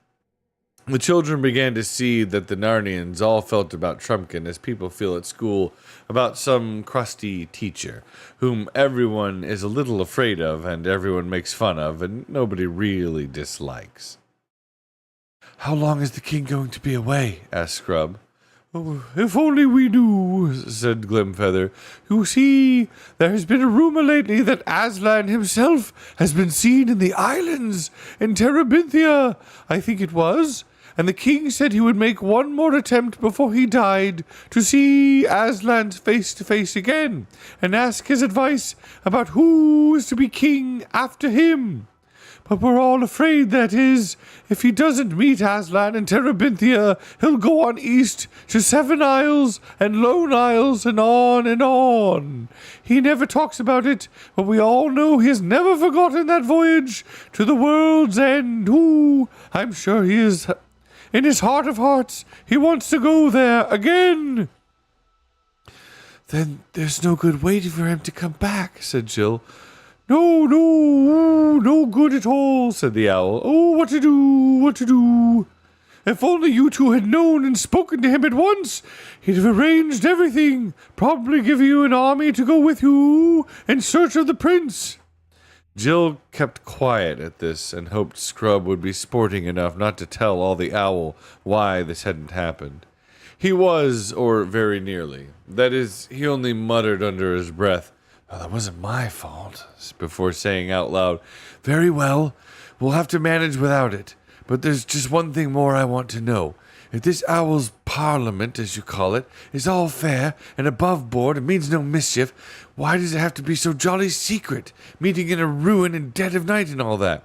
The children began to see that the Narnians all felt about Trumpkin as people feel at school about some crusty teacher, whom everyone is a little afraid of and everyone makes fun of and nobody really dislikes. How long is the king going to be away? Asked Scrub. Oh, if only we knew, said Glimfeather. You see, there has been a rumor lately that Aslan himself has been seen in the islands, in Terabithia, I think it was, and the king said he would make one more attempt before he died to see Aslan face to face again, and ask his advice about who is to be king after him. But we're all afraid, that is, if he doesn't meet Aslan in Terabithia, he'll go on east to Seven Isles and Lone Isles and on and on. He never talks about it, but we all know he has never forgotten that voyage to the world's end. I'm sure he is. In his heart of hearts, he wants to go there again. Then there's no good waiting for him to come back, said Jill. No good at all, said the owl. Oh, what to do? If only you two had known and spoken to him at once, he'd have arranged everything, probably give you an army to go with you in search of the prince. Jill kept quiet at this and hoped Scrub would be sporting enough not to tell all the owl why this hadn't happened. He was, or very nearly. That is, he only muttered under his breath, "Well, that wasn't my fault," before saying out loud, "Very well, we'll have to manage without it. But there's just one thing more I want to know. If this owl's parliament, as you call it, is all fair and above board and means no mischief, why does it have to be so jolly secret, meeting in a ruin in dead of night and all that?"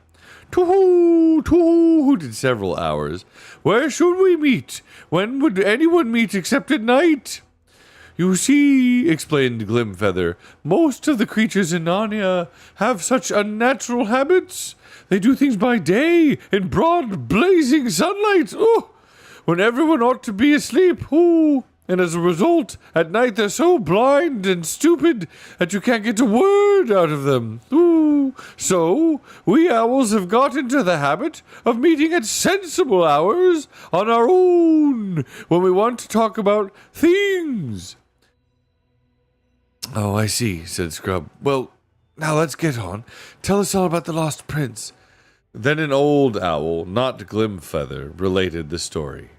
"Too-hoo, too-hoo," hooted several owls. "Where should we meet? When would anyone meet except at night?" "You see," explained Glimfeather, "most of the creatures in Narnia have such unnatural habits. They do things by day, in broad, blazing sunlight, when everyone ought to be asleep, and as a result, at night they're so blind and stupid that you can't get a word out of them. So, we owls have got into the habit of meeting at sensible hours on our own, when we want to talk about things." "Oh, I see," said Scrub. "Well, now let's get on. Tell us all about the lost prince." Then an old owl, not Glimfeather, related the story.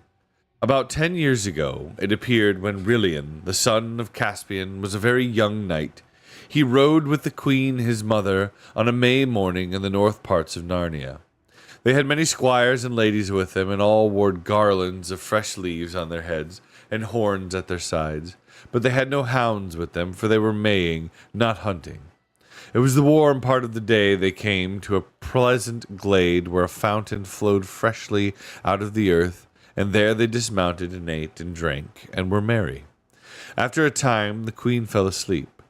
About 10 years ago, it appeared when Rilian, the son of Caspian, was a very young knight. He rode with the queen, his mother, on a May morning in the north parts of Narnia. They had many squires and ladies with them, and all wore garlands of fresh leaves on their heads and horns at their sides. But they had no hounds with them, for they were maying, not hunting. It was the warm part of the day they came to a pleasant glade where a fountain flowed freshly out of the earth, and there they dismounted and ate and drank and were merry. After a time the queen fell asleep,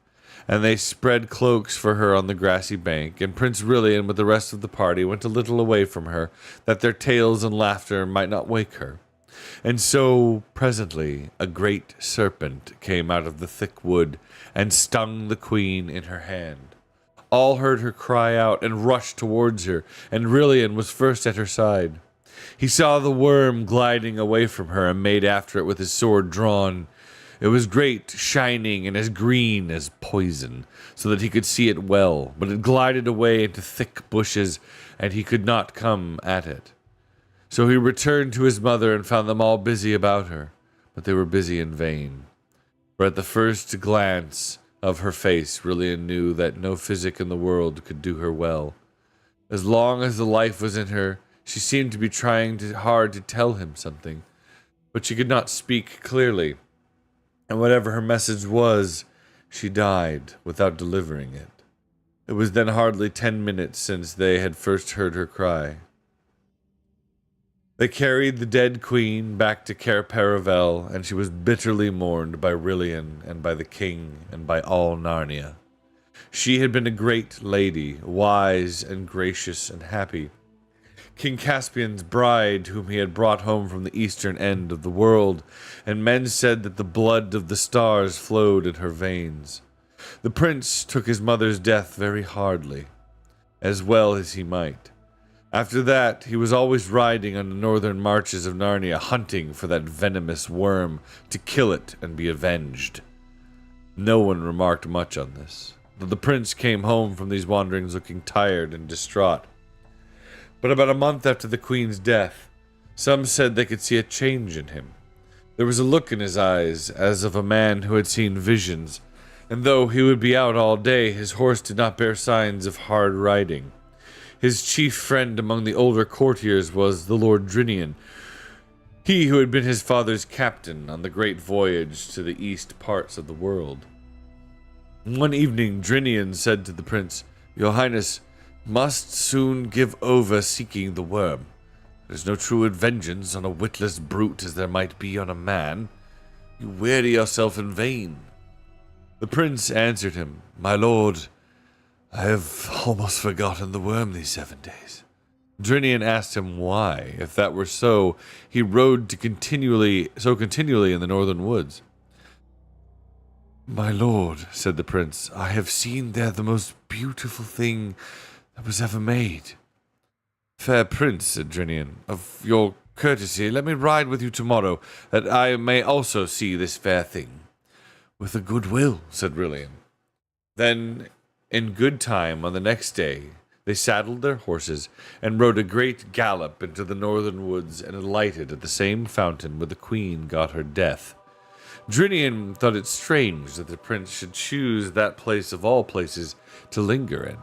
and they spread cloaks for her on the grassy bank, and Prince Rilian with the rest of the party went a little away from her, that their tales and laughter might not wake her. And so, presently, a great serpent came out of the thick wood and stung the queen in her hand. All heard her cry out and rushed towards her, and Rilian was first at her side. He saw the worm gliding away from her and made after it with his sword drawn. It was great, shining, and as green as poison, so that he could see it well, but it glided away into thick bushes, and he could not come at it. So he returned to his mother and found them all busy about her, but they were busy in vain. For at the first glance of her face, Rillian knew that no physic in the world could do her well. As long as the life was in her, she seemed to be trying hard to tell him something, but she could not speak clearly, and whatever her message was, she died without delivering it. It was then hardly 10 minutes since they had first heard her cry. They carried the dead queen back to Cair Paravel, and she was bitterly mourned by Rillian and by the king and by all Narnia. She had been a great lady, wise and gracious and happy. King Caspian's bride, whom he had brought home from the eastern end of the world, and men said that the blood of the stars flowed in her veins. The prince took his mother's death very hardly, as well as he might. After that, he was always riding on the northern marches of Narnia, hunting for that venomous worm, to kill it and be avenged. No one remarked much on this, though the prince came home from these wanderings looking tired and distraught. But about a month after the queen's death, some said they could see a change in him. There was a look in his eyes, as of a man who had seen visions, and though he would be out all day, his horse did not bear signs of hard riding. His chief friend among the older courtiers was the Lord Drinian, he who had been his father's captain on the great voyage to the east parts of the world. One evening, Drinian said to the prince, "Your Highness must soon give over seeking the worm. There is no truer vengeance on a witless brute as there might be on a man. You weary yourself in vain." The prince answered him, "My lord, I have almost forgotten the worm these 7 days." Drinian asked him why, if that were so, he rode continually in the northern woods. "My lord," said the prince, "I have seen there the most beautiful thing that was ever made." "Fair prince," said Drinian, "of your courtesy, let me ride with you tomorrow, that I may also see this fair thing." "With a good will," said Rillian. Then, in good time on the next day, they saddled their horses and rode a great gallop into the northern woods and alighted at the same fountain where the queen got her death. Drinian thought it strange that the prince should choose that place of all places to linger in,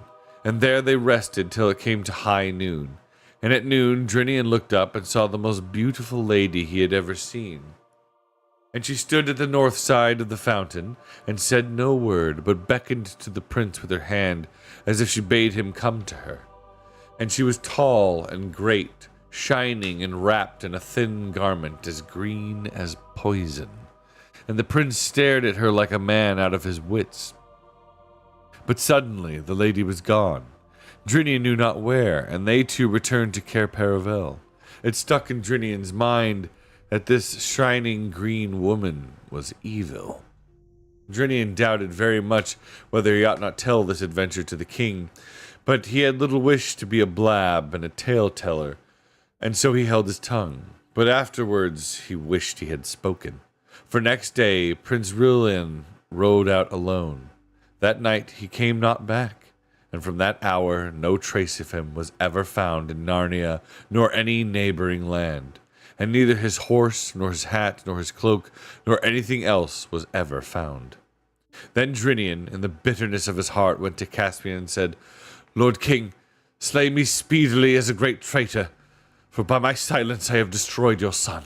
and there they rested till it came to high noon. And at noon Drinian looked up and saw the most beautiful lady he had ever seen. And she stood at the north side of the fountain, and said no word, but beckoned to the prince with her hand, as if she bade him come to her. And she was tall and great, shining and wrapped in a thin garment as green as poison. And the prince stared at her like a man out of his wits. But suddenly the lady was gone. Drinian knew not where, and they two returned to Cair Paravel. It stuck in Drinian's mind that this shining green woman was evil. Drinian doubted very much whether he ought not tell this adventure to the king, but he had little wish to be a blab and a tale-teller, and so he held his tongue. But afterwards he wished he had spoken. For next day Prince Rillian rode out alone. That night he came not back, and from that hour no trace of him was ever found in Narnia nor any neighboring land. And neither his horse, nor his hat, nor his cloak, nor anything else was ever found. Then Drinian, in the bitterness of his heart, went to Caspian and said, "Lord King, slay me speedily as a great traitor, for by my silence I have destroyed your son."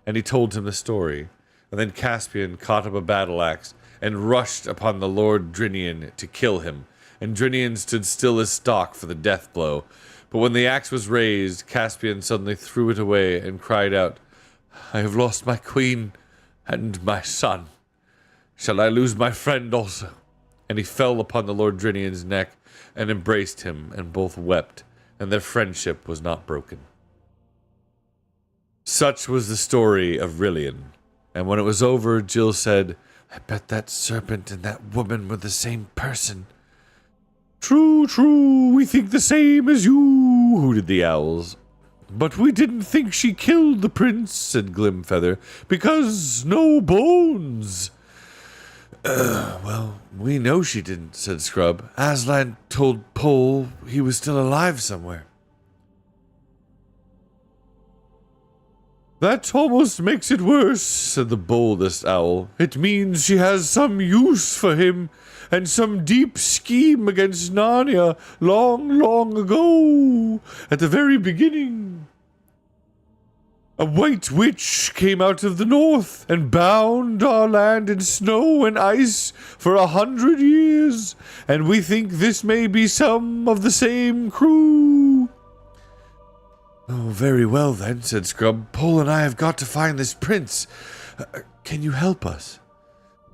And he told him the story. And then Caspian caught up a battle-axe and rushed upon the Lord Drinian to kill him. And Drinian stood still as stock for the death blow. But when the axe was raised, Caspian suddenly threw it away and cried out, "I have lost my queen and my son. Shall I lose my friend also?" And he fell upon the Lord Drinian's neck and embraced him, and both wept, and their friendship was not broken. Such was the story of Rillian. And when it was over, Jill said, "I bet that serpent and that woman were the same person." "True, true, we think the same as you," hooted the owls. But we didn't think she killed the prince, said Glimfeather, because no bones. Well, we know she didn't, said Scrub. Aslan told Pole he was still alive somewhere. That almost makes it worse, said the boldest owl. It means she has some use for him, and some deep scheme against Narnia long, long ago, at the very beginning. A white witch came out of the north and bound our land in snow and ice for 100 years, and we think this may be some of the same crew. Oh, very well then, said Scrub. Pole and I have got to find this prince. Can you help us?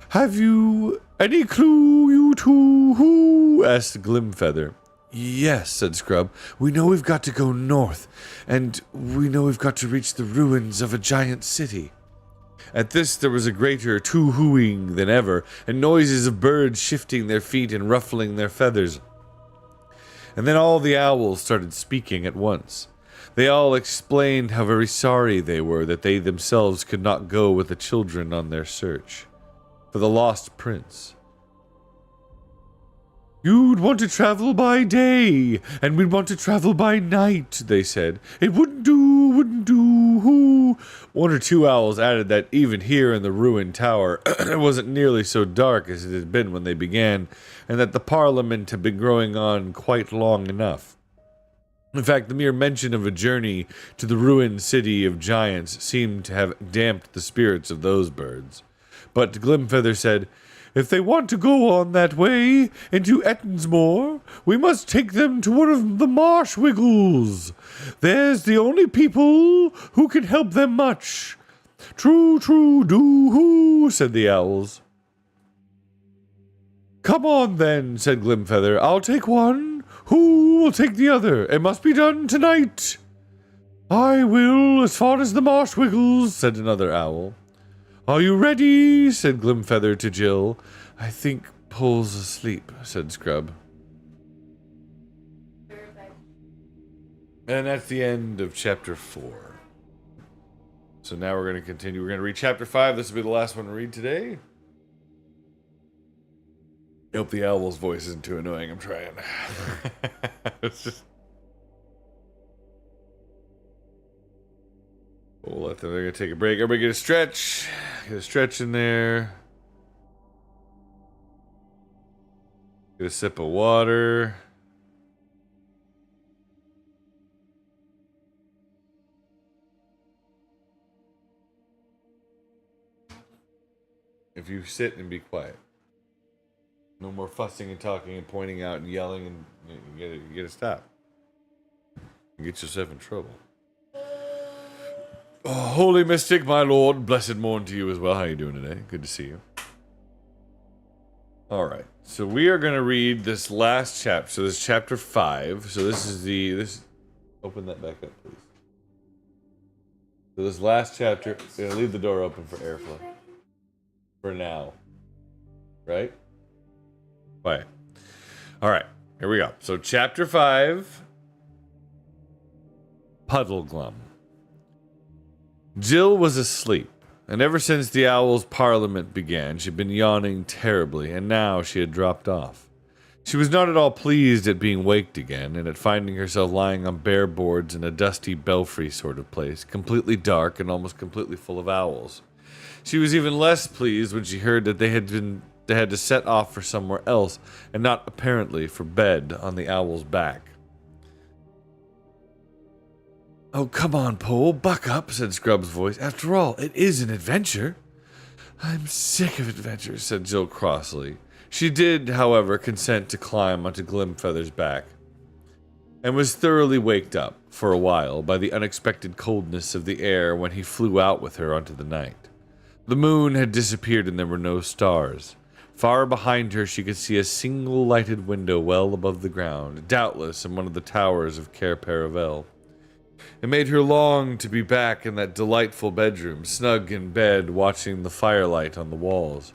Have you any clue, you two, who? Asked Glimfeather. Yes, said Scrub. We know we've got to go north, and we know we've got to reach the ruins of a giant city. At this there was a greater too-hooing than ever, and noises of birds shifting their feet and ruffling their feathers. And then all the owls started speaking at once. They all explained how very sorry they were that they themselves could not go with the children on their search for the lost prince. You'd want to travel by day, and we'd want to travel by night, they said. It wouldn't do, who? One or two owls added that even here in the ruined tower, it wasn't nearly so dark as it had been when they began, and that the Parliament had been growing on quite long enough. In fact, the mere mention of a journey to the ruined city of giants seemed to have damped the spirits of those birds. But Glimfeather said, if they want to go on that way into Ettonsmore, we must take them to one of the Marsh Wiggles. There's the only people who can help them much. True, do-hoo, said the owls. Come on then, said Glimfeather. I'll take one. Who will take the other? It must be done tonight. I will, as far as the Marsh Wiggles, said another owl. Are you ready? Said Glimfeather to Jill. I think Pole's asleep, said Scrub. And that's the end of chapter 4. So now we're going to continue. We're going to read chapter 5. This will be the last one to read today. I hope the owl's voice isn't too annoying. I'm trying. It's just... We'll let them. They're going to take a break. Everybody get a stretch. Get a stretch in there. Get a sip of water. If you sit and be quiet. No more fussing and talking and pointing out and yelling, and you gotta stop. You get yourself in trouble. Oh, Holy Mystic, my lord, blessed morn to you as well. How you doing today? Good to see you. Alright, so we are going to read this last chapter. So this is chapter 5. So this is open that back up, please. So this last chapter, I'm going to leave the door open for airflow. For now. Right? Quiet. Alright, here we go. So chapter 5. Puddleglum. Jill was asleep, and ever since the Owls' Parliament began, she'd been yawning terribly, and now she had dropped off. She was not at all pleased at being waked again, and at finding herself lying on bare boards in a dusty belfry sort of place, completely dark and almost completely full of owls. She was even less pleased when she heard that they had to set off for somewhere else, and not apparently for bed on the owl's back. Oh, come on, Pole, buck up, said Scrub's voice. After all, it is an adventure. I'm sick of adventures, said Jill crossly. She did, however, consent to climb onto Glimfeather's back, and was thoroughly waked up, for a while, by the unexpected coldness of the air when he flew out with her onto the night. The moon had disappeared and there were no stars. Far behind her she could see a single lighted window well above the ground, doubtless in one of the towers of Cair Paravel. It made her long to be back in that delightful bedroom, snug in bed, watching the firelight on the walls.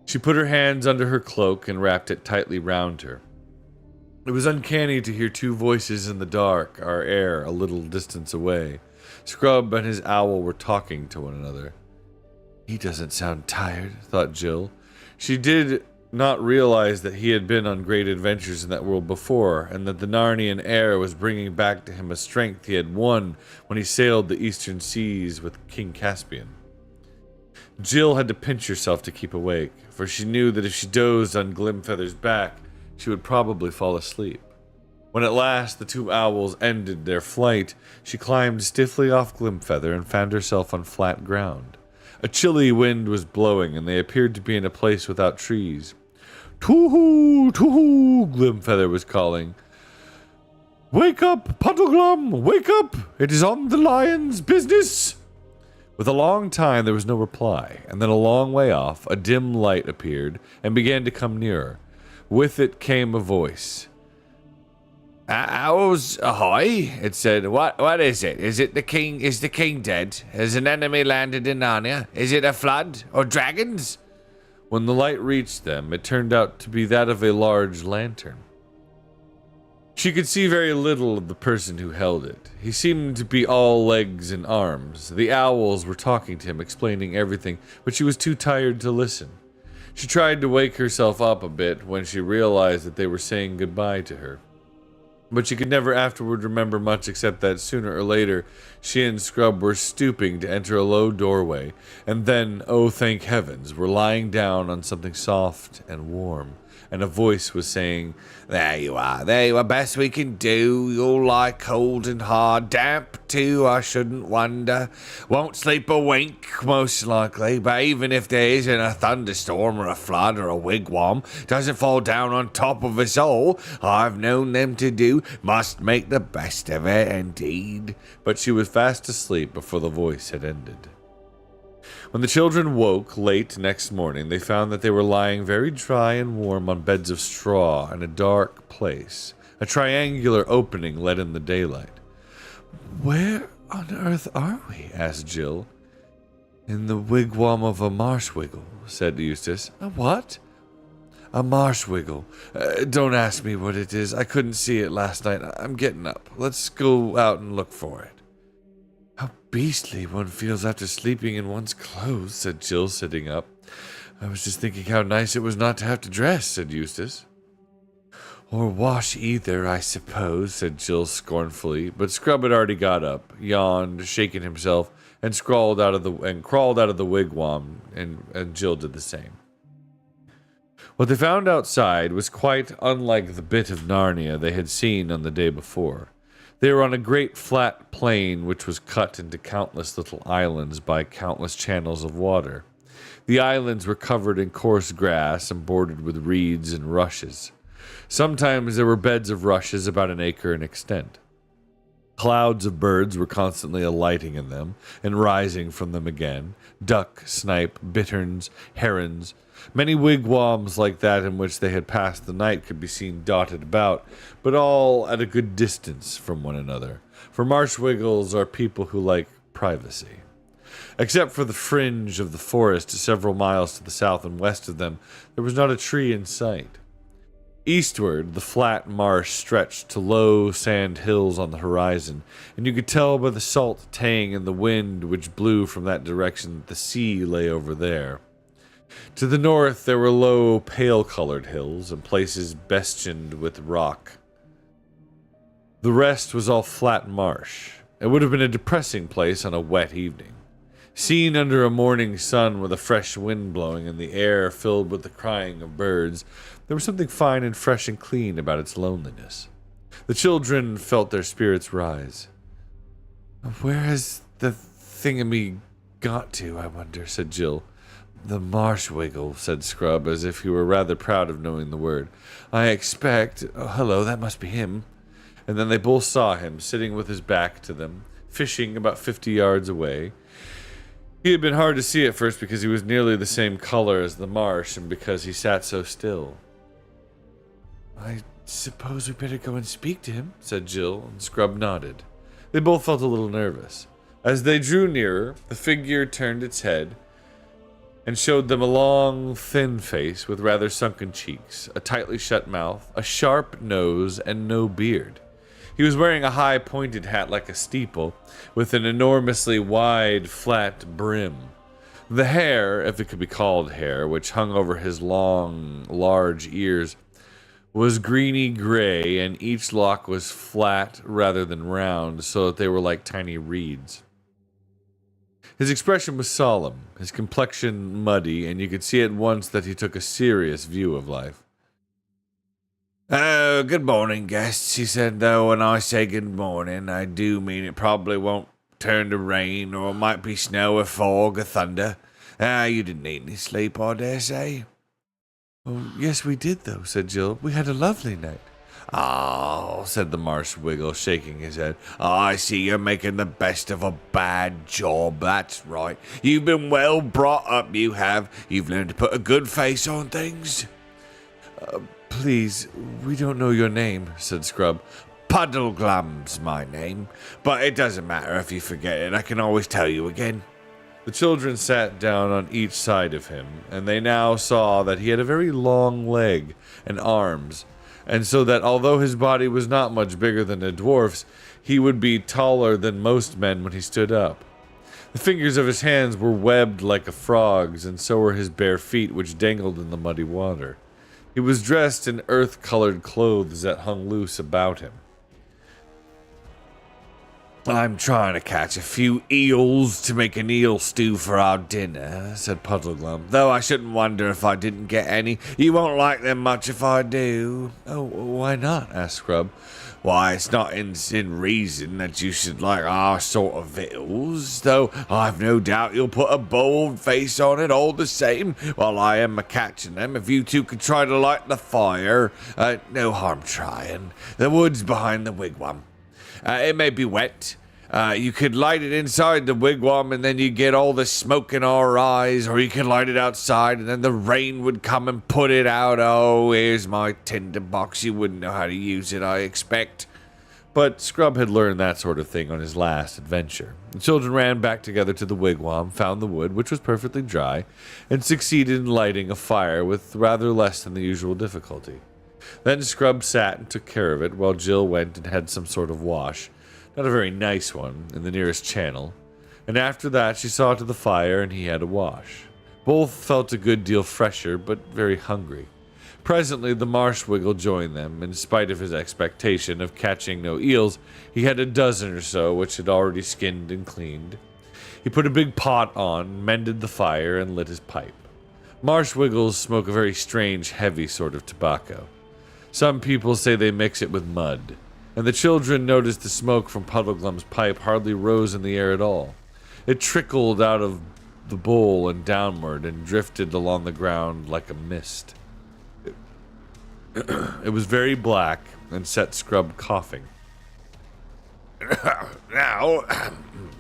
She put her hands under her cloak and wrapped it tightly round her. It was uncanny to hear two voices in the dark, our air a little distance away. Scrub and his owl were talking to one another. He doesn't sound tired, thought Jill. She did not realize that he had been on great adventures in that world before, and that the Narnian air was bringing back to him a strength he had won when he sailed the eastern seas with King Caspian. Jill had to pinch herself to keep awake, for she knew that if she dozed on Glimfeather's back, she would probably fall asleep. When at last the two owls ended their flight, she climbed stiffly off Glimfeather and found herself on flat ground. A chilly wind was blowing, and they appeared to be in a place without trees. "Too-hoo, too-hoo," Glimfeather was calling. "Wake up, Puddleglum, wake up! It is on the lion's business!" With a long time there was no reply, and then a long way off, a dim light appeared and began to come nearer. With it came a voice. "Owls ahoy!" it said. What is it? Is the king dead? Has an enemy landed in Narnia? Is it a flood or dragons? When the light reached them, it turned out to be that of a large lantern. She could see very little of the person who held it. He seemed to be all legs and arms. The owls were talking to him, explaining everything, but she was too tired to listen. She tried to wake herself up a bit when she realized that they were saying goodbye to her. But she could never afterward remember much except that sooner or later she and Scrub were stooping to enter a low doorway, and then, oh thank heavens, were lying down on something soft and warm, and a voice was saying, there you are, best we can do. You'll lie cold and hard, damp too, I shouldn't wonder. Won't sleep a wink, most likely, but even if there isn't a thunderstorm or a flood or a wigwam, doesn't fall down on top of us all, I've known them to do, must make the best of it, indeed. But she was fast asleep before the voice had ended. When the children woke late next morning, they found that they were lying very dry and warm on beds of straw in a dark place. A triangular opening let in the daylight. "Where on earth are we?" asked Jill. "In the wigwam of a marshwiggle," said Eustace. "A what?" "A marshwiggle. Don't ask me what it is. I couldn't see it last night. I'm getting up. Let's go out and look for it." "How beastly one feels after sleeping in one's clothes," said Jill, sitting up. "I was just thinking how nice it was not to have to dress," said Eustace. "Or wash either, I suppose," said Jill scornfully, but Scrub had already got up, yawned, shaken himself, and crawled out of the wigwam, and Jill did the same. What they found outside was quite unlike the bit of Narnia they had seen on the day before. They were on a great flat plain which was cut into countless little islands by countless channels of water. The islands were covered in coarse grass and bordered with reeds and rushes. Sometimes there were beds of rushes about an acre in extent. Clouds of birds were constantly alighting in them and rising from them again. Duck, snipe, bitterns, herons. Many wigwams like that in which they had passed the night could be seen dotted about, but all at a good distance from one another, for marshwiggles are people who like privacy. Except for the fringe of the forest several miles to the south and west of them, there was not a tree in sight. Eastward, the flat marsh stretched to low sand hills on the horizon, and you could tell by the salt tang in the wind which blew from that direction that the sea lay over there. To the north there were low, pale-colored hills and places bestioned with rock. The rest was all flat marsh. It would have been a depressing place on a wet evening. Seen under a morning sun with a fresh wind blowing and the air filled with the crying of birds, there was something fine and fresh and clean about its loneliness. The children felt their spirits rise. "Where has the thingamy got to, I wonder," said Jill. "The marshwiggle," said Scrub, as if he were rather proud of knowing the word. "I expect... Oh, hello, that must be him." And then they both saw him, sitting with his back to them, fishing about 50 yards away. He had been hard to see at first because he was nearly the same color as the marsh and because he sat so still. "I suppose we better go and speak to him," said Jill, and Scrub nodded. They both felt a little nervous. As they drew nearer, the figure turned its head and showed them a long, thin face with rather sunken cheeks, a tightly shut mouth, a sharp nose, and no beard. He was wearing a high pointed hat like a steeple, with an enormously wide, flat brim. The hair, if it could be called hair, which hung over his long, large ears, was greeny gray, and each lock was flat rather than round, so that they were like tiny reeds. His expression was solemn, his complexion muddy, and you could see at once that he took a serious view of life. "Oh, good morning, guests," he said, "though when I say good morning, I do mean it probably won't turn to rain, or it might be snow or fog or thunder. You didn't need any sleep, I dare say." "Oh, yes, we did, though," said Jill. "We had a lovely night." "Oh," said the Marsh Wiggle, shaking his head. "I see you're making the best of a bad job. That's right. You've been well brought up, you have. You've learned to put a good face on things." "Please, we don't know your name," said Scrub. "Puddleglum's my name, but it doesn't matter if you forget it. I can always tell you again." The children sat down on each side of him, and they now saw that he had a very long leg and arms, and so that although his body was not much bigger than a dwarf's, he would be taller than most men when he stood up. The fingers of his hands were webbed like a frog's, and so were his bare feet, which dangled in the muddy water. He was dressed in earth-colored clothes that hung loose about him. "I'm trying to catch a few eels to make an eel stew for our dinner," said Puddleglum, "though I shouldn't wonder if I didn't get any. You won't like them much if I do." "Oh, why not?" asked Scrub. "Why, it's not in reason that you should like our sort of victuals, though I've no doubt you'll put a bold face on it all the same, while I am a-catching them. If you two could try to light the fire, no harm trying. The wood's behind the wigwam. It may be wet. You could light it inside the wigwam and then you'd get all the smoke in our eyes, or you could light it outside and then the rain would come and put it out. Oh, here's my tinderbox. You wouldn't know how to use it, I expect." But Scrub had learned that sort of thing on his last adventure. The children ran back together to the wigwam, found the wood, which was perfectly dry, and succeeded in lighting a fire with rather less than the usual difficulty. Then Scrub sat and took care of it, while Jill went and had some sort of wash, not a very nice one, in the nearest channel, and after that she saw to the fire and he had a wash. Both felt a good deal fresher, but very hungry. Presently the Marsh Wiggle joined them. In spite of his expectation of catching no eels, he had a dozen or so which had already skinned and cleaned. He put a big pot on, mended the fire, and lit his pipe. Marsh Wiggles smoke a very strange, heavy sort of tobacco. Some people say they mix it with mud, and the children noticed the smoke from Puddleglum's pipe hardly rose in the air at all. It trickled out of the bowl and downward and drifted along the ground like a mist. It was very black and set Scrub coughing. "Now,"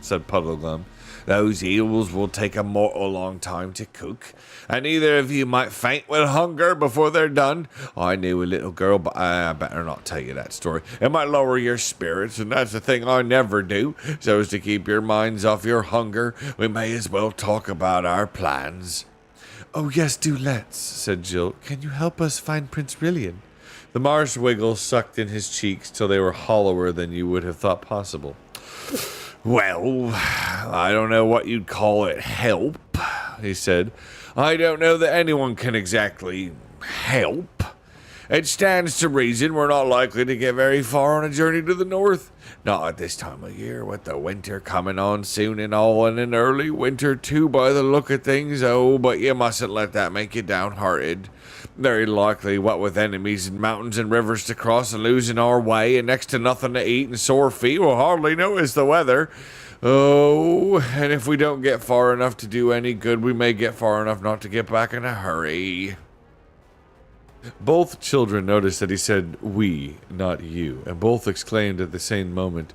said Puddleglum, "those eels will take a mortal long time to cook, and either of you might faint with hunger before they're done. I knew a little girl, but I better not tell you that story. It might lower your spirits, and that's the thing I never do. So as to keep your minds off your hunger, we may as well talk about our plans." "Oh, yes, do let's," said Jill. "Can you help us find Prince Rillian?" The Marsh Wiggle sucked in his cheeks till they were hollower than you would have thought possible. "Well, I don't know what you'd call it help," he said. "I don't know that anyone can exactly help. It stands to reason we're not likely to get very far on a journey to the north. Not at this time of year, with the winter coming on soon and all, and an early winter too by the look of things. Oh, but you mustn't let that make you downhearted. Very likely, what with enemies and mountains and rivers to cross and losing our way and next to nothing to eat and sore feet, we'll hardly notice the weather. Oh, and if we don't get far enough to do any good, we may get far enough not to get back in a hurry." Both children noticed that he said we, not you, and both exclaimed at the same moment,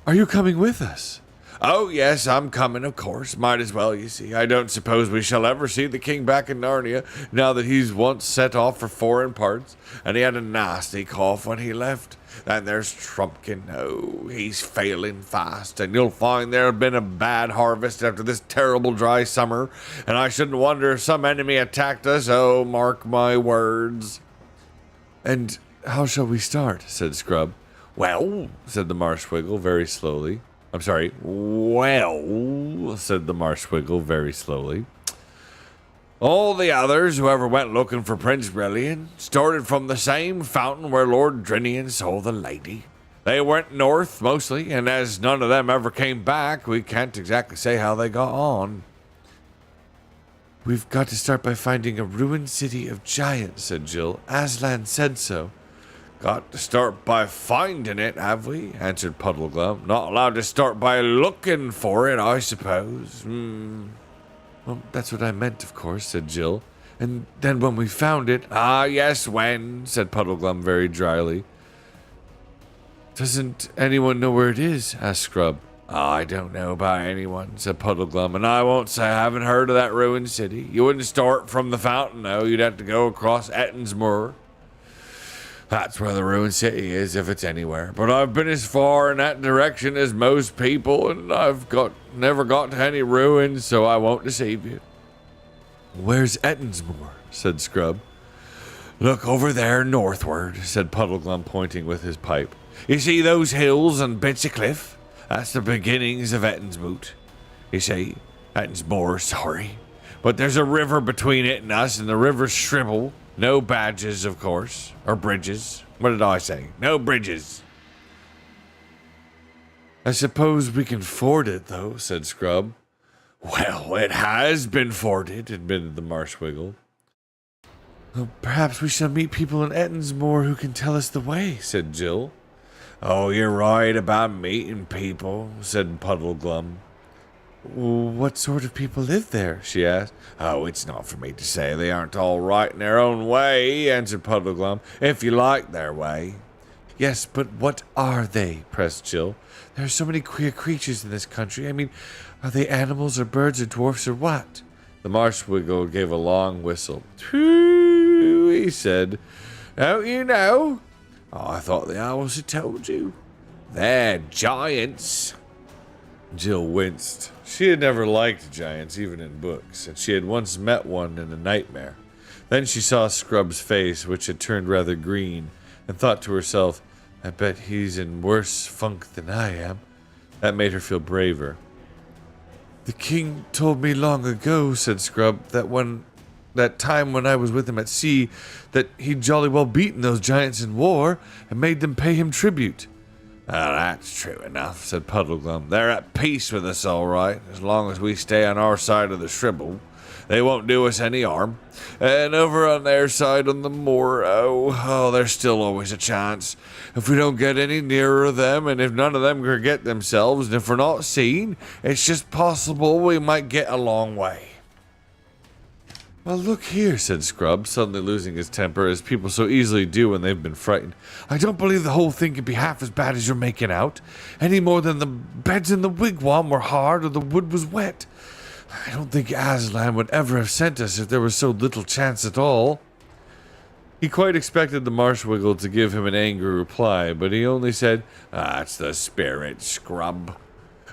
"Are you coming with us?" Oh, yes, I'm coming, of course. Might as well, you see. I don't suppose we shall ever see the king back in Narnia, now that he's once set off for foreign parts, and he had a nasty cough when he left. Then there's Trumpkin. Oh, he's failing fast, and you'll find there have been a bad harvest after this terrible dry summer, and I shouldn't wonder if some enemy attacked us. Oh, mark my words. And how shall we start? Said Scrub. Well, said the Marshwiggle very slowly. I'm sorry. Well, said the Marshwiggle very slowly. All the others who ever went looking for Prince Brilliant started from the same fountain where Lord Drinian saw the lady. They went north mostly, and as none of them ever came back, we can't exactly say how they got on. We've got to start by finding a ruined city of giants, said Jill. Aslan said so. Got to start by finding it, have we? Answered Puddleglum. Not allowed to start by looking for it, I suppose. Well, that's what I meant, of course, said Jill. And then when we found it... Ah, yes, when, said Puddleglum very dryly. Doesn't anyone know where it is? Asked Scrub. I don't know about anyone, said Puddleglum, and I won't say I haven't heard of that ruined city. You wouldn't start from the fountain, though. You'd have to go across Ettonsmoor. That's where the ruined city is, if it's anywhere. But I've been as far in that direction as most people, and I've never got to any ruins, so I won't deceive you. Where's Ettonsmoor? Said Scrub. Look over there northward, said Puddleglum, pointing with his pipe. You see those hills and bits of cliff? That's the beginnings of Ettonsmoot. You see, Ettonsmoor, sorry. But there's a river between it and us, and the river's Shribble. No badges, of course. Or bridges. What did I say? No bridges. I suppose we can ford it, though, said Scrub. Well, it has been forded, admitted the Marshwiggle. Well, perhaps we shall meet people in Ettonsmoor who can tell us the way, said Jill. Oh, you're right about meeting people, said Puddleglum. What sort of people live there? She asked. Oh, it's not for me to say. They aren't all right in their own way, answered Puddleglum, if you like their way. Yes, but what are they? Pressed Jill. There are so many queer creatures in this country. I mean, are they animals or birds or dwarfs or what? The Marshwiggle gave a long whistle. Too, he said. Don't you know? Oh, I thought the owls had told you. They're giants. Jill winced. She had never liked giants, even in books, and she had once met one in a nightmare. Then she saw Scrub's face, which had turned rather green, and thought to herself, I bet he's in worse funk than I am. That made her feel braver. The king told me long ago, said Scrub, that time when I was with him at sea, that he'd jolly well beaten those giants in war and made them pay him tribute. Well, that's true enough, said Puddleglum. They're at peace with us, all right, as long as we stay on our side of the Shribble. They won't do us any harm. And over on their side on the moor, oh, there's still always a chance. If we don't get any nearer them, and if none of them forget themselves, and if we're not seen, it's just possible we might get a long way. Well, look here, said Scrub, suddenly losing his temper, as people so easily do when they've been frightened. I don't believe the whole thing can be half as bad as you're making out, any more than the beds in the wigwam were hard or the wood was wet. I don't think Aslan would ever have sent us if there was so little chance at all. He quite expected the Marshwiggle to give him an angry reply, but he only said, That's the spirit, Scrub.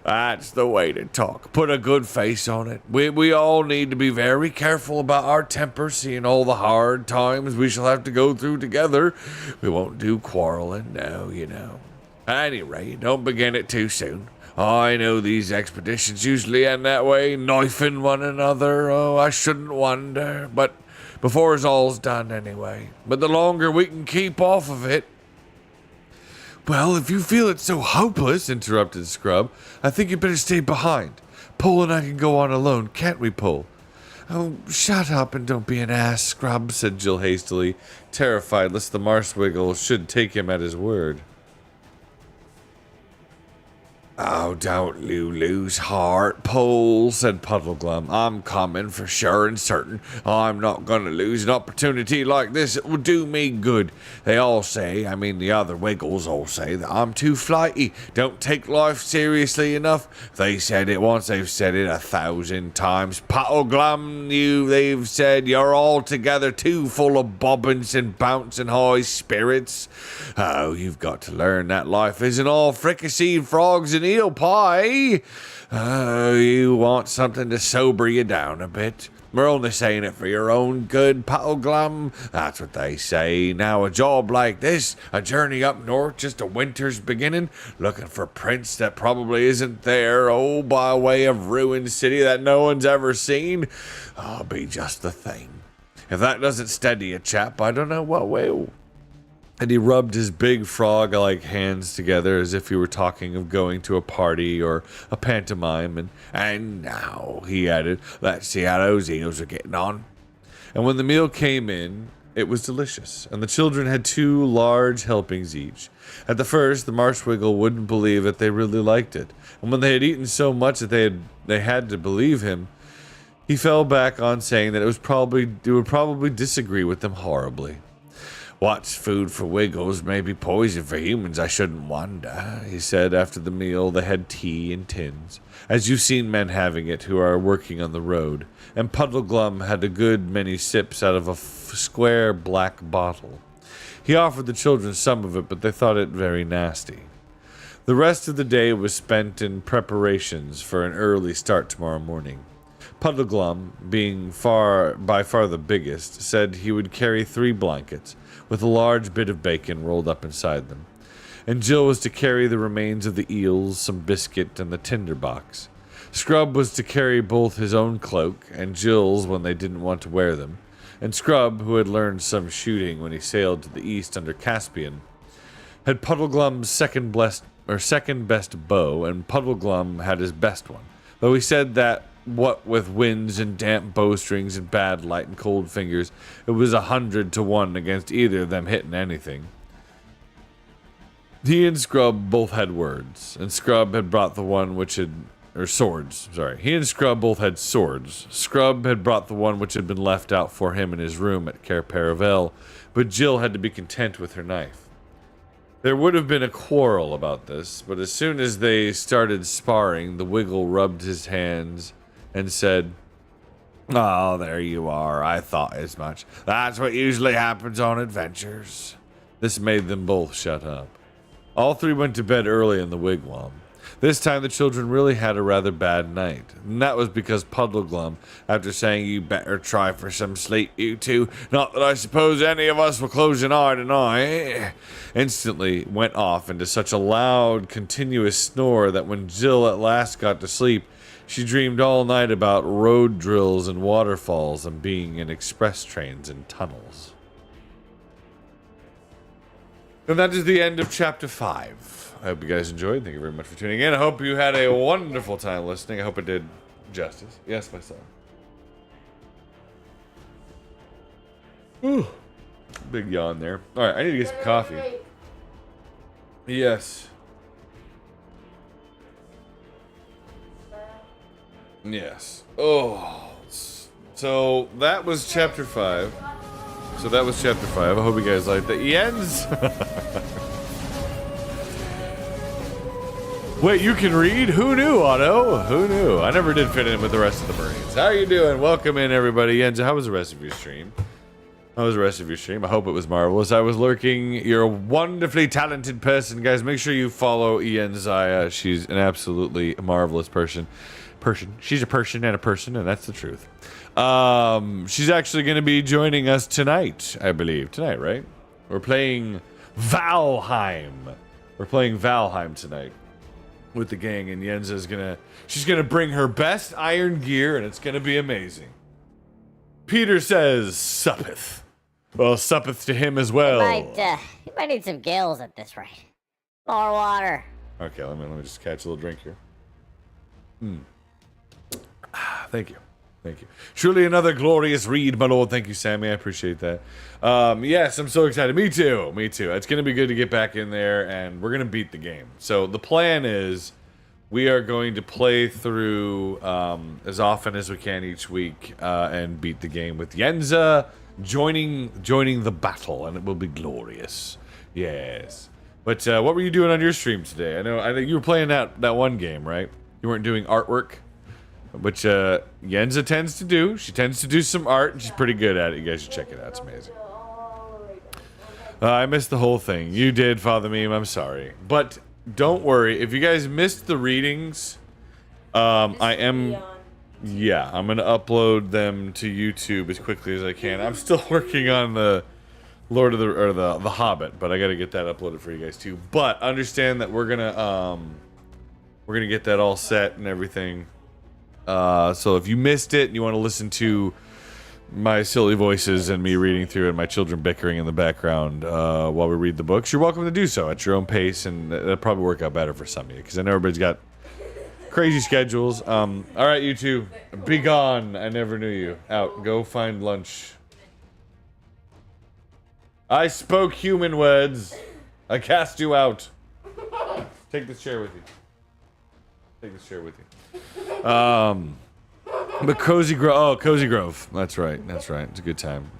That's the way to talk. Put a good face on it. We all need to be very careful about our temper, seeing all the hard times we shall have to go through together. We won't do quarreling, no, you know. At any rate, don't begin it too soon. I know these expeditions usually end that way, knifing one another. Oh, I shouldn't wonder. But before it's all's done, anyway. But the longer we can keep off of it, well, if you feel it's so hopeless, interrupted Scrub, I think you'd better stay behind. Pole and I can go on alone, can't we, Pole? Oh, shut up and don't be an ass, Scrub, said Jill hastily, terrified lest the Marshwiggle should take him at his word. Oh, don't you lose heart, Paul, said Puddleglum. I'm coming for sure and certain. I'm not going to lose an opportunity like this. It will do me good. They all say, I mean the other Wiggles all say, that I'm too flighty, don't take life seriously enough. They said it once, they've said it 1,000 times. Puddleglum, they've said you're altogether too full of bobbins and bouncing high spirits. Oh, you've got to learn that life isn't all fricasseed frogs and eel pie. Oh, you want something to sober you down a bit. We're only saying it for your own good, Puddleglum. That's what they say. Now, a job like this, a journey up north just a winter's beginning, looking for prints that probably isn't there, oh, by way of ruined city that no one's ever seen, I'll be just the thing. If that doesn't steady a chap, I don't know what will. And he rubbed his big frog-like hands together as if he were talking of going to a party or a pantomime. And now, he added, let's see how those eels are getting on. And when the meal came in, it was delicious, and the children had 2 large helpings each. At the first, the Marshwiggle wouldn't believe that they really liked it, and when they had eaten so much that they had to believe him, he fell back on saying that it would probably disagree with them horribly. What's food for Wiggles may be poison for humans, I shouldn't wonder, he said after the meal. They had tea in tins, as you've seen men having it who are working on the road, and Puddleglum had a good many sips out of a square black bottle. He offered the children some of it, but they thought it very nasty. The rest of the day was spent in preparations for an early start tomorrow morning. Puddleglum, being by far the biggest, said he would carry 3 blankets, with a large bit of bacon rolled up inside them. And Jill was to carry the remains of the eels, some biscuit, and the tinder box. Scrub was to carry both his own cloak and Jill's when they didn't want to wear them, and Scrub, who had learned some shooting when he sailed to the east under Caspian, had Puddleglum's second best bow, and Puddleglum had his best one, though he said that what with winds and damp bowstrings and bad light and cold fingers, it was 100 to 1 against either of them hitting anything. He and Scrub both had words, and Scrub had brought the one which had... swords, sorry. He and Scrub both had swords. Scrub had brought the one which had been left out for him in his room at Cair Paravel, but Jill had to be content with her knife. There would have been a quarrel about this, but as soon as they started sparring, the Wiggle rubbed his hands and said, "Oh, there you are. I thought as much. That's what usually happens on adventures." This made them both shut up. All 3 went to bed early in the wigwam. This time the children really had a rather bad night, and that was because Puddleglum, after saying you better try for some sleep, you two, not that I suppose any of us will close an eye tonight, instantly went off into such a loud, continuous snore that when Jill at last got to sleep, she dreamed all night about road drills and waterfalls and being in express trains and tunnels. And that is the end of Chapter 5. I hope you guys enjoyed. Thank you very much for tuning in. I hope you had a wonderful time listening. I hope it did justice. Yes, my son. Ooh. Big yawn there. Alright, I need to get some coffee. Yes. Yes. Oh. So that was Chapter 5. I hope you guys liked that. Jens! Wait, you can read? Who knew, Otto? Who knew? I never did fit in with the rest of the Marines. How are you doing? Welcome in, everybody. Jens, how was the rest of your stream? I hope it was marvelous. I was lurking. You're a wonderfully talented person, guys. Make sure you follow Ian Zaya. She's an absolutely marvelous person. She's a person, and that's the truth. She's actually going to be joining us tonight, I believe. Tonight, right? We're playing Valheim. Tonight with the gang, and Yenza's she's gonna bring her best iron gear, and it's gonna be amazing. Peter says, suppeth. Well, suppeth to him as well. You might need some gills at this rate. More water. Okay, let me just catch a little drink here. Thank you. Surely another glorious read, my lord. Thank you, Sammy. I appreciate that. Yes, I'm so excited. Me too. It's going to be good to get back in there, and we're going to beat the game. So the plan is we are going to play through as often as we can each week and beat the game with Yenza joining the battle, and it will be glorious. Yes. But what were you doing on your stream today? I think you were playing that one game, right? You weren't doing artwork, which Yenza tends to do. She tends to do some art, and she's pretty good at it. You guys should check it out. It's amazing. I missed the whole thing. You did, Father Meme. I'm sorry. But don't worry. If you guys missed the readings, I'm going to upload them to YouTube as quickly as I can. I'm still working on the Lord of the Hobbit, but I got to get that uploaded for you guys too. But understand that we're going to get that all set and everything. So if you missed it and you want to listen to my silly voices and me reading through and my children bickering in the background while we read the books, you're welcome to do so at your own pace, and it'll probably work out better for some of you because I know everybody's got crazy schedules. All right, you two, be gone. I never knew you. Out. Go find lunch. I spoke human words. I cast you out. Take this chair with you. Take this chair with you. But Cozy Grove. Oh, Cozy Grove. That's right. It's a good time.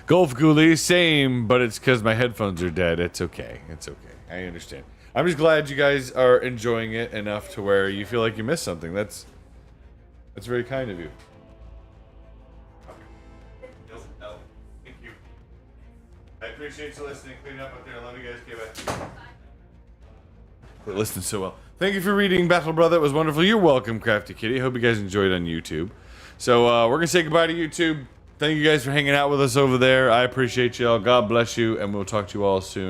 Golf Ghoulie, same, but it's because my headphones are dead. It's okay. I understand. I'm just glad you guys are enjoying it enough to where you feel like you missed something. That's very kind of you. Thank you. I appreciate you listening. Clean up there. I love you guys. Okay, bye. They listened so well. Thank you for reading Battle Brother. It was wonderful. You're welcome, Crafty Kitty. Hope you guys enjoyed on YouTube. So we're going to say goodbye to YouTube. Thank you guys for hanging out with us over there. I appreciate y'all. God bless you, and we'll talk to you all soon.